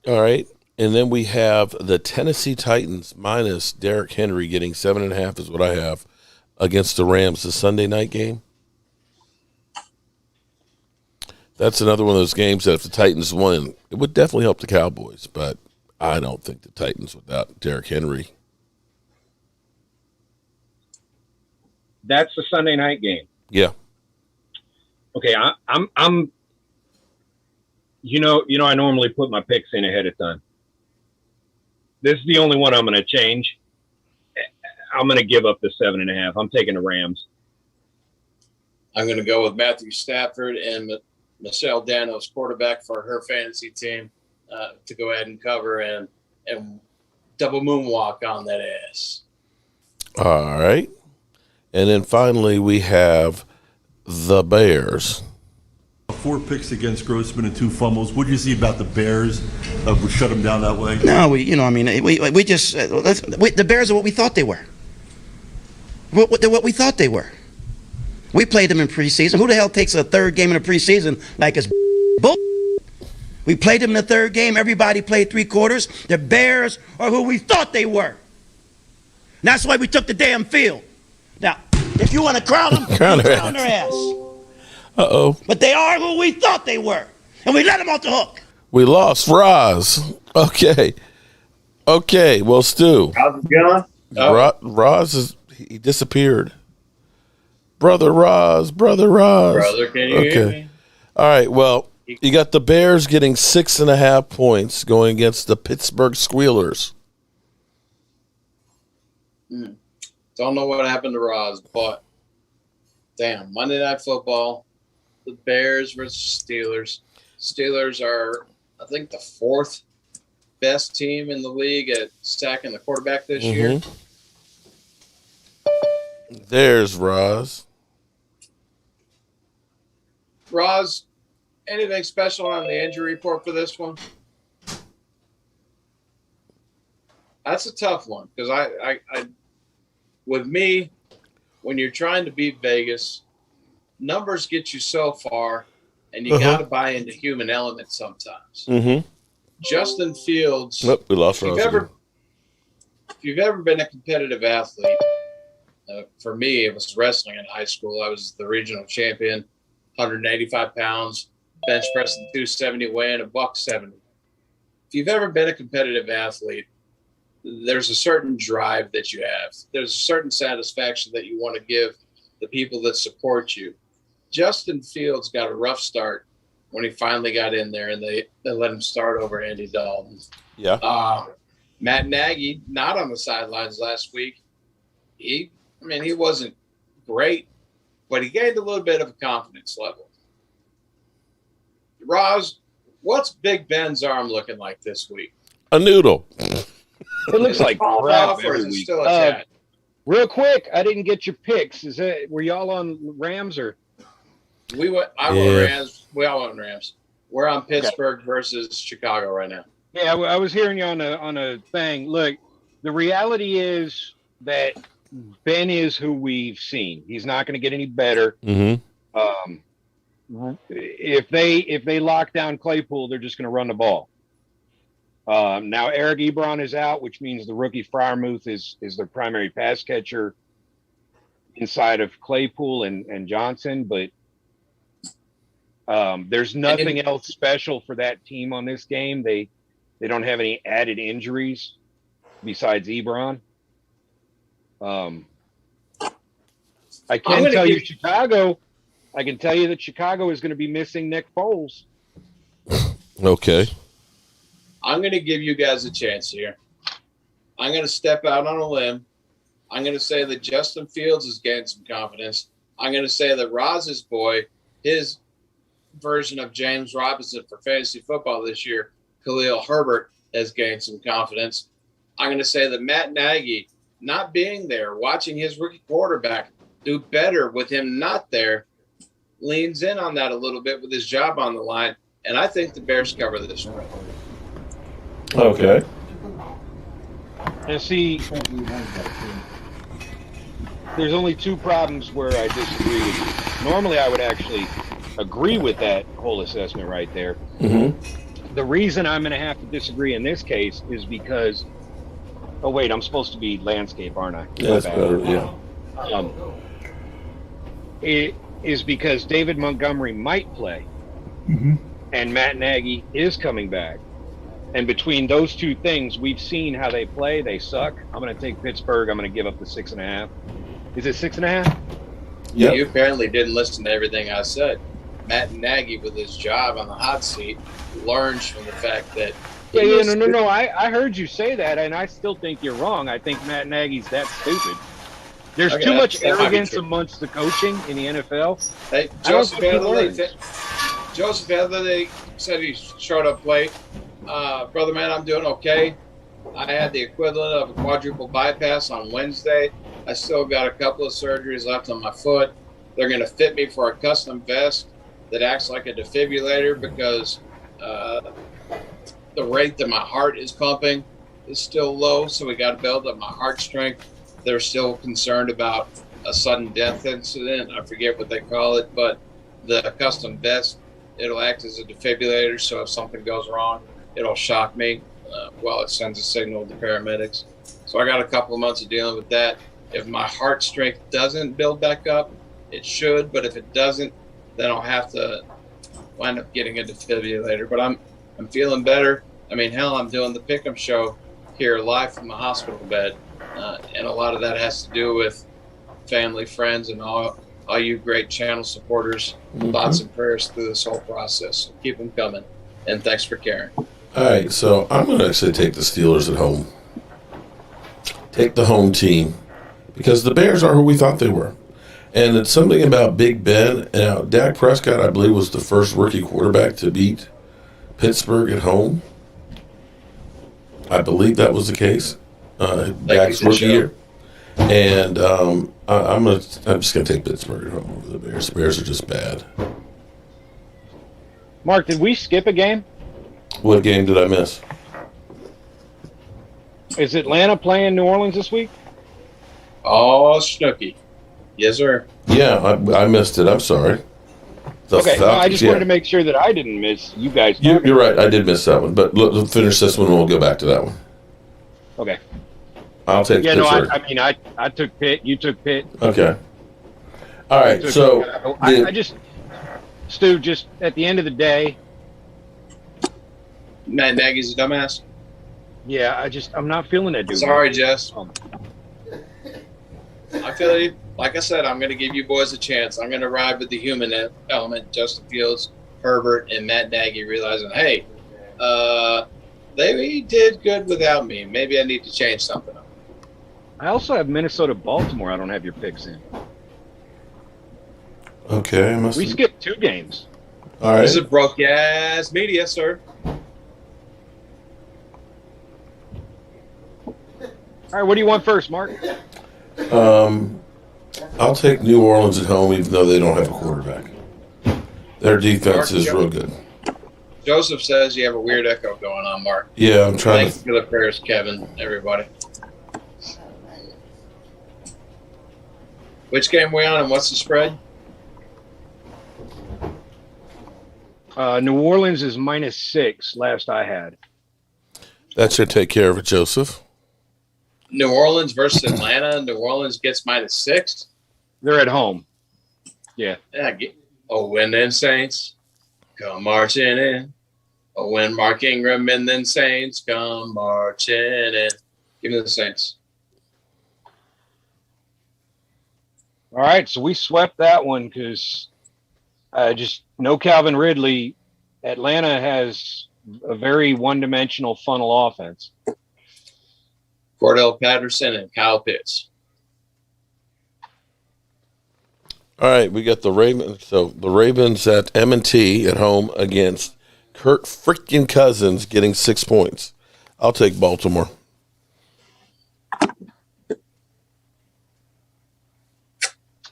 All right. And then we have the Tennessee Titans minus Derrick Henry getting 7.5 is what I have against the Rams, the Sunday night game. That's another one of those games that if the Titans win, it would definitely help the Cowboys, but I don't think the Titans without Derrick Henry. That's the Sunday night game. Yeah. Okay, I'm. You know, I normally put my picks in ahead of time. This is the only one I'm going to change. I'm going to give up the 7.5. I'm taking the Rams. I'm going to go with Matthew Stafford and Michelle Dano's quarterback for her fantasy team to go ahead and cover and double moonwalk on that ass. All right. And then finally we have the Bears. 4 picks against Grossman and 2 fumbles. What do you see about the Bears? Would shut them down that way? No, we just the Bears are what we thought they were. They're what we thought they were. We played them in preseason. Who the hell takes a third game in the preseason like it's bull? We played them in the third game. Everybody played 3 quarters. The Bears are who we thought they were. And that's why we took the damn field. Now, if you want to crown them, crown their ass. Uh-oh. But they are who we thought they were. And we let them off the hook. We lost Roz. Okay. Well, Stu. How's it going? Oh. Roz he disappeared. Brother Roz. Brother, can you hear me? All right. Well, you got the Bears getting 6.5 points going against the Pittsburgh Squealers. Don't know what happened to Roz, but damn, Monday Night Football, the Bears versus Steelers. Steelers are, I think, the 4th best team in the league at sacking the quarterback this year. There's Roz. Roz, anything special on the injury report for this one? That's a tough one because I with me, when you're trying to beat Vegas, numbers get you so far, and you got to buy into human element sometimes. Justin Fields. We lost Roz. If you've ever been a competitive athlete, for me, it was wrestling in high school. I was the regional champion, 185 pounds, bench pressing 270, weighing $170. If you've ever been a competitive athlete, there's a certain drive that you have. There's a certain satisfaction that you want to give the people that support you. Justin Fields got a rough start when he finally got in there, and they let him start over Andy Dalton. Yeah. Matt Nagy, not on the sidelines last week. He wasn't great, but he gained a little bit of a confidence level. Roz, what's Big Ben's arm looking like this week? A noodle. It looks like crap every week. Still a Real quick, I didn't get your picks. Were y'all on Rams or? I went Rams. We all went Rams. We're on Pittsburgh versus Chicago right now. Yeah, I was hearing you on a thing. Look, the reality is that Ben is who we've seen. He's not going to get any better. If they lock down Claypool, they're just going to run the ball. Now Eric Ebron is out, which means the rookie Freiermuth is their primary pass catcher inside of Claypool and Johnson, but there's nothing else special for that team on this game. They don't have any added injuries besides Ebron. I can tell you Chicago. I can tell you that Chicago is going to be missing Nick Foles. Okay. I'm going to give you guys a chance here. I'm going to step out on a limb. I'm going to say that Justin Fields has gained some confidence. I'm going to say that Roz's boy, his version of James Robinson for fantasy football this year, Khalil Herbert, has gained some confidence. I'm going to say that Matt Nagy, not being there, watching his rookie quarterback do better with him not there, leans in on that a little bit with his job on the line. And I think the Bears cover this one. Okay. And see, there's only 2 problems where I disagree with you. Normally, I would actually agree with that whole assessment right there. The reason I'm going to have to disagree in this case is because – oh, wait, I'm supposed to be landscape, aren't I? Yeah, that's better, yeah. It is because David Montgomery might play, and Matt Nagy is coming back. And between those two things, we've seen how they play. They suck. I'm going to take Pittsburgh. I'm going to give up the 6.5. Is it 6.5? Yeah. You apparently didn't listen to everything I said. Matt Nagy, with his job on the hot seat, learns from the fact that. No. I heard you say that, and I still think you're wrong. I think Matt Nagy's that stupid. There's too much arrogance amongst the coaching in the NFL. Hey, Joseph the other day said he showed up late. Brother man, I'm doing okay. I had the equivalent of a quadruple bypass on Wednesday. I still got a couple of surgeries left on my foot. They're going to fit me for a custom vest that acts like a defibrillator because the rate that my heart is pumping is still low, so we got to build up my heart strength. They're still concerned about a sudden death incident. I forget what they call it, but the custom vest, it'll act as a defibrillator, so if something goes wrong, it'll shock me while it sends a signal to paramedics. So I got a couple of months of dealing with that. If my heart strength doesn't build back up, it should, but if it doesn't, then I'll have to wind up getting a defibrillator. But I'm feeling better. I mean, hell, I'm doing the Pick'em show here live from the hospital bed, and a lot of that has to do with family, friends, and all you great channel supporters. Thoughts and prayers through this whole process. So keep them coming, and thanks for caring. All right, so I'm going to actually take the Steelers at home. Take the home team because the Bears are who we thought they were. And it's something about Big Ben. Now, Dak Prescott, I believe, was the first rookie quarterback to beat Pittsburgh at home. I believe that was the case. Dak's rookie year. And I'm just going to take Pittsburgh at home over the Bears. The Bears are just bad. Mark, did we skip a game? What game did I miss? Is Atlanta playing New Orleans this week? Oh, Snooky. Yes, sir. Yeah, I missed it. I'm sorry. I just wanted to make sure that I didn't miss you guys. You're right. I did miss that one. But we'll finish this one and we'll go back to that one. Okay. I'll take Pittsburgh. I took Pitt. You took Pitt. Okay. All right. So Stu, just at the end of the day, Matt Nagy's a dumbass. Yeah, I'm not feeling that dude. Sorry, Jess. I feel you. Like I said, I'm going to give you boys a chance. I'm going to ride with the human element, Justin Fields, Herbert, and Matt Nagy, realizing, hey, they did good without me. Maybe I need to change something up. I also have Minnesota-Baltimore. I don't have your picks in. Okay. We skipped 2 games. All right. This is broke-ass media, sir. All right, what do you want first, Mark? I'll take New Orleans at home, even though they don't have a quarterback. Their defense is real good. Joseph says you have a weird echo going on, Mark. Yeah, I'm trying Thanks for the prayers, Kevin, everybody. Which game we on and what's the spread? New Orleans is -6, last I had. That should take care of it, Joseph. New Orleans versus Atlanta. New Orleans gets -6. They're at home. Yeah. Win then Saints. Come marching in. Win Mark Ingram and then Saints. Come marching in. Give me the Saints. All right, so we swept that one because just no Calvin Ridley. Atlanta has a very one-dimensional funnel offense. Cordell Patterson and Kyle Pitts. All right, we got the Ravens. So the Ravens at M&T at home against Kirk freaking Cousins getting 6 points. I'll take Baltimore.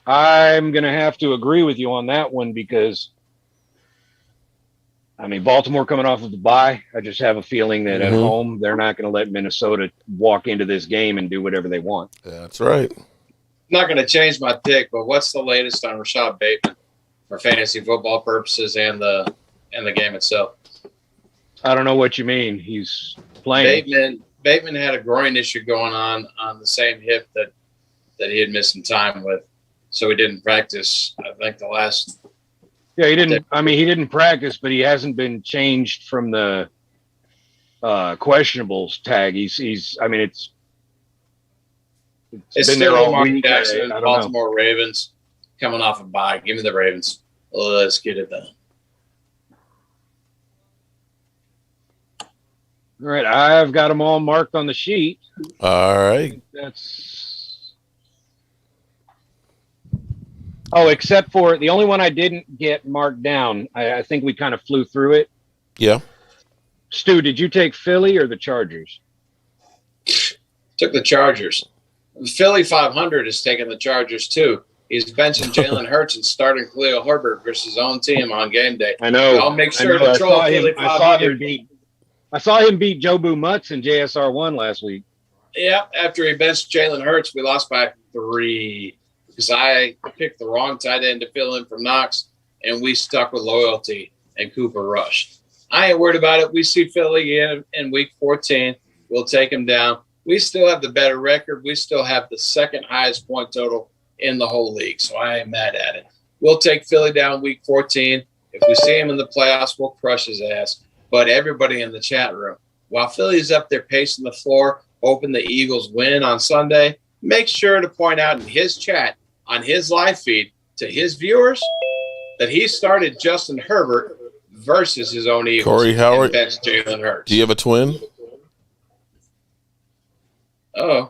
I'm going to have to agree with you on that one because, Baltimore coming off of the bye, I just have a feeling that at home they're not going to let Minnesota walk into this game and do whatever they want. That's right. Not going to change my pick, but what's the latest on Rashad Bateman for fantasy football purposes and the game itself? I don't know what you mean. He's playing. Bateman had a groin issue going on the same hip that that he had missed some time with. So he didn't practice, I think, the last. Yeah, he didn't. I mean, he didn't practice, but he hasn't been changed from the questionables tag. He's. I mean, it's It's been there still all Mark week. Jackson I and don't Baltimore Ravens coming off a bye. Give me the Ravens. Let's get it done. All right, I've got them all marked on the sheet. All right. That's. Oh, except for the only one I didn't get marked down. I think we kind of flew through it. Yeah. Stu, did you take Philly or the Chargers? Took the Chargers. Philly 500 is taking the Chargers too. He's benching Jalen Hurts and starting Khalil Herbert versus his own team on game day. I know. I'll make sure I to troll saw Philly him, 500. I saw him beat Jobu Mutz in JSR1 last week. Yeah, after he benched Jalen Hurts, we lost by 3 because I picked the wrong tight end to fill in for Knox, and we stuck with loyalty and Cooper Rush. I ain't worried about it. We see Philly in week 14. We'll take him down. We still have the better record. We still have the second highest point total in the whole league, so I ain't mad at it. We'll take Philly down week 14. If we see him in the playoffs, we'll crush his ass. But everybody in the chat room, while Philly's up there pacing the floor, hoping the Eagles win on Sunday, make sure to point out in his chat, on his live feed, to his viewers that he started Justin Herbert versus his own Eagles. Corey Howard, Jalen Hurts. do you have a twin? Oh.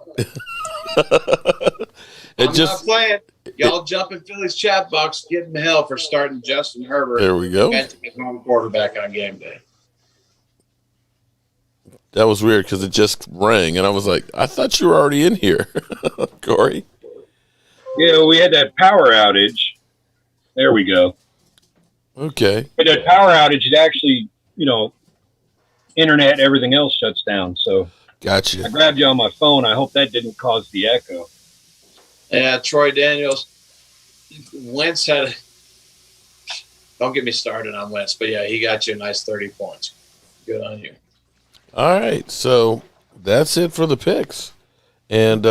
I'm not playing. Y'all jump in Philly's chat box, get in hell for starting Justin Herbert. There we go. And his home quarterback on game day. That was weird because it just rang, and I was like, I thought you were already in here, Corey. Yeah, we had that power outage. There we go. Okay. But that power outage, it actually, internet, everything else shuts down. So Gotcha. I grabbed you on my phone. I hope that didn't cause the echo. Yeah, Troy Daniels. Wentz had don't get me started on Wentz, but yeah, he got you a nice 30 points. Good on you. All right, so that's it for the picks, and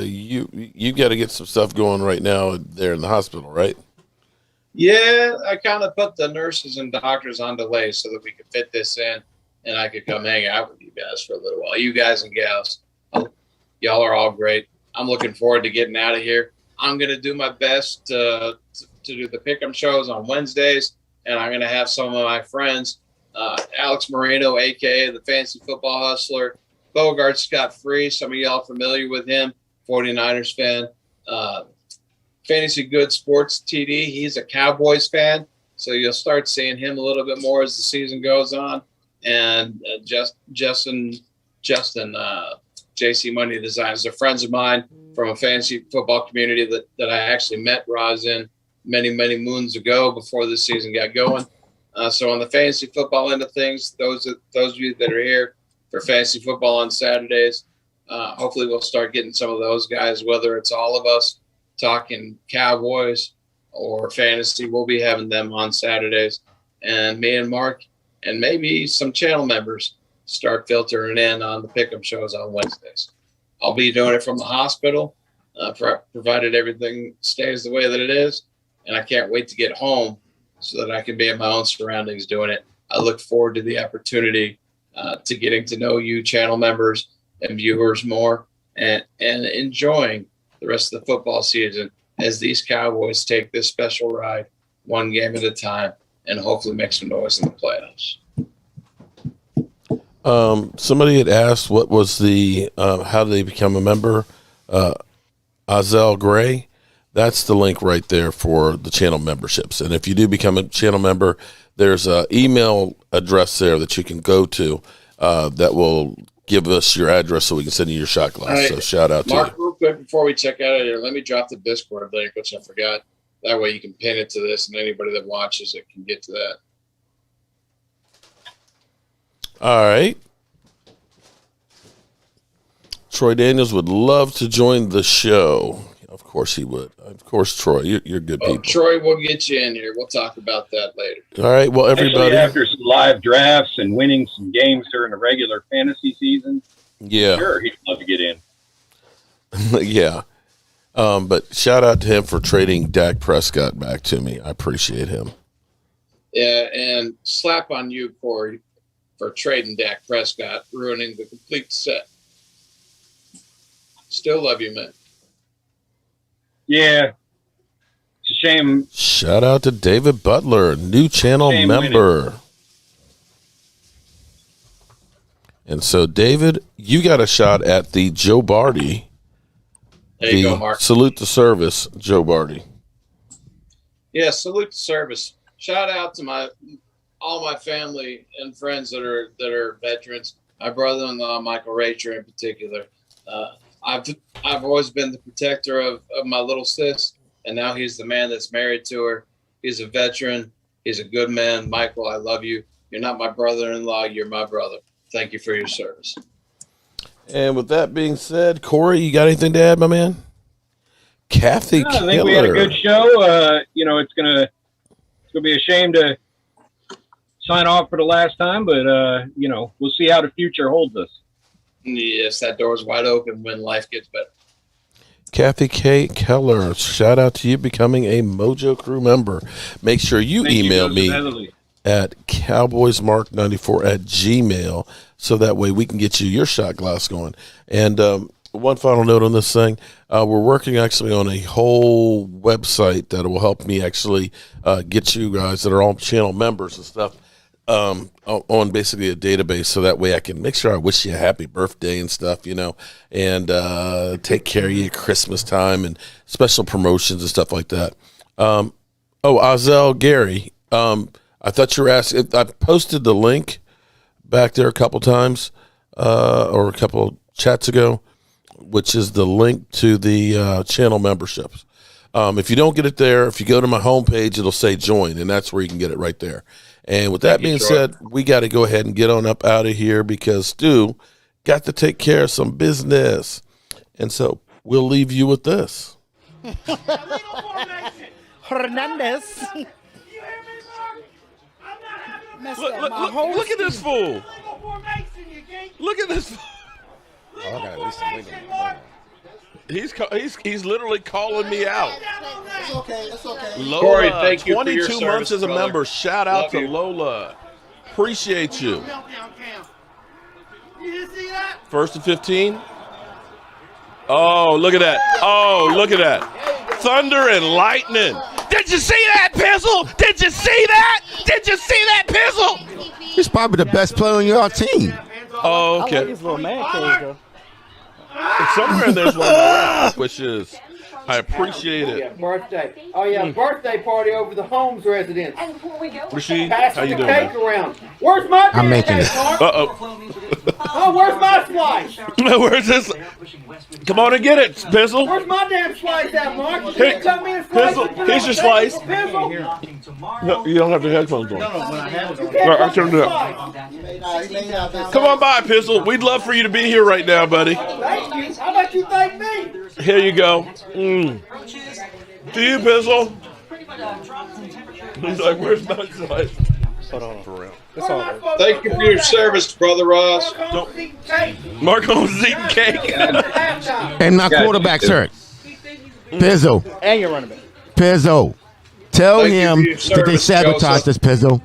you got to get some stuff going right now there in the hospital, right? Yeah, I kind of put the nurses and doctors on delay so that we could fit this in, and I could come hang out with you guys for a little while. You guys and gals, y'all are all great. I'm looking forward to getting out of here. I'm going to do my best to do the pick'em shows on Wednesdays, and I'm going to have some of my friends, Alex Marino, a.k.a. the Fantasy Football Hustler, Bogart Scott Free, some of y'all familiar with him, 49ers fan, Fantasy Good Sports TD, he's a Cowboys fan, so you'll start seeing him a little bit more as the season goes on, and Justin, JC Money Designs. They're friends of mine from a fantasy football community that I actually met Roz in many, many moons ago before this season got going. So on the fantasy football end of things, those of you that are here for fantasy football on Saturdays, hopefully we'll start getting some of those guys, whether it's all of us talking Cowboys or fantasy, we'll be having them on Saturdays. And me and Mark and maybe some channel members start filtering in on the pick'em shows on Wednesdays. I'll be doing it from the hospital, provided everything stays the way that it is. And I can't wait to get home so that I can be in my own surroundings doing it. I look forward to the opportunity to getting to know you channel members and viewers more and enjoying the rest of the football season as these Cowboys take this special ride one game at a time and hopefully make some noise in the playoffs. Somebody had asked what was the how do they become a member? Azel Gray, that's the link right there for the channel memberships. And if you do become a channel member, there's an email address there that you can go to that will give us your address so we can send you your shot glass. Right. So shout out to Mark, you. real quick before we check out of here, let me drop the Discord link, which I forgot. That way you can pin it to this, and anybody that watches it can get to that. All right. Troy Daniels would love to join the show. Of course he would. Of course, Troy, you're good people. Troy, we'll get you in here. We'll talk about that later. All right. Well, everybody. After some live drafts and winning some games during a regular fantasy season, yeah, sure, he'd love to get in. Yeah. But shout out to him for trading Dak Prescott back to me. I appreciate him. Yeah, and slap on you, Corey, for trading Dak Prescott, ruining the complete set. Still love you, man. Yeah. It's a shame. Shout out to David Butler, new channel member. Winning. And so, David, you got a shot at the Joe Barty. There you go, Mark. Salute the service, Joe Barty. Yeah, salute the service. Shout out to all my family and friends that are veterans. My brother-in-law, Michael Racher, in particular. I've always been the protector of my little sis, and now he's the man that's married to her. He's a veteran. He's a good man. Michael, I love you. You're not my brother-in-law. You're my brother. Thank you for your service. And with that being said, Corey, you got anything to add, my man? Kathy Killer. I think we had a good show. It's gonna be a shame to sign off for the last time, but we'll see how the future holds us. Yes, that door's wide open when life gets better. Kathy K. Keller, shout out to you becoming a Mojo Crew member. Make sure you email me at cowboysmark94@gmail, so that way we can get you your shot glass going. And one final note on this thing, we're working actually on a whole website that will help me actually get you guys that are all channel members and stuff on basically a database, so that way I can make sure I wish you a happy birthday and stuff, and take care of you at Christmas time and special promotions and stuff like that. Azel Gary, I thought you were asking. I posted the link back there a couple times, or a couple chats ago, which is the link to the channel memberships. If you don't get it there, if you go to my homepage, it'll say join, and that's where you can get it right there. And with that being said, we got to go ahead and get on up out of here because Stu got to take care of some business. And so we'll leave you with this. Hernandez. Look at this fool. Look at this fool. Oh, I got at least some wiggle. He's literally calling me out. It's okay. It's okay. Lola, Corey, thank you 22 for your months service, as a brother. member. Shout out Love to you. Lola. Appreciate you. You didn't see that? First and 15. Oh, look at that. Oh, look at that. Thunder and lightning. Did you see that, Pizzle? Did you see that? Did you see that, Pizzle? He's probably the best player on your team. Oh, I okay. like his little man cave, though. Somewhere in there's one around, which is, I appreciate it. Birthday. Oh, yeah, birthday party over the Holmes residence. Rasheed, Passing how you the doing, cake man? around. Where's my I'm making cake, it. Mark? Uh-oh. Oh, where's my slice? Where's this? Come on and get it, Pizzle. Where's my damn slice at, Mark? You Hey, didn't tell me to slice Pizzle, it. here's your slice. Pizzle? No, you don't have your headphones on. You Right, can't I'll turn it up. slice. Come on by, Pizzle. We'd love for you to be here right now, buddy. Thank you. How about you thank me? Here you go. To you, Pizzle. He's like, where's my slice? Hold on. For real. It's all right. Thank you for your service, Brother Ross. Mark Holmes is eating cake. And my quarterback's hurt. Pizzo. And you're running back. Pizzo. Tell Thank you him for your that they service, sabotaged Joseph. this, Pizzo.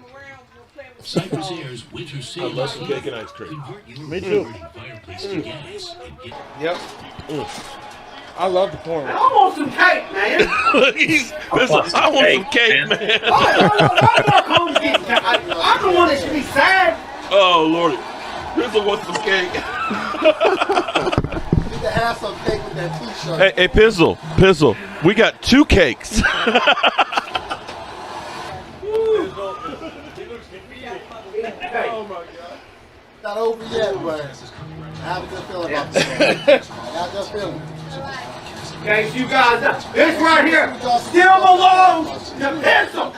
I love some cake and ice cream. Me too. Yep. I love the corn. I want some cake, man. I want some cake, man. I'm the one that should be sad. Oh, Lordy. Pizzle wants some cake. You can have some cake with that t-shirt. Hey, Pizzle, we got 2 cakes. Not over yet, but I have a good feeling about this. I got a good feeling. Okay, you guys, this right here still belongs to Pistol.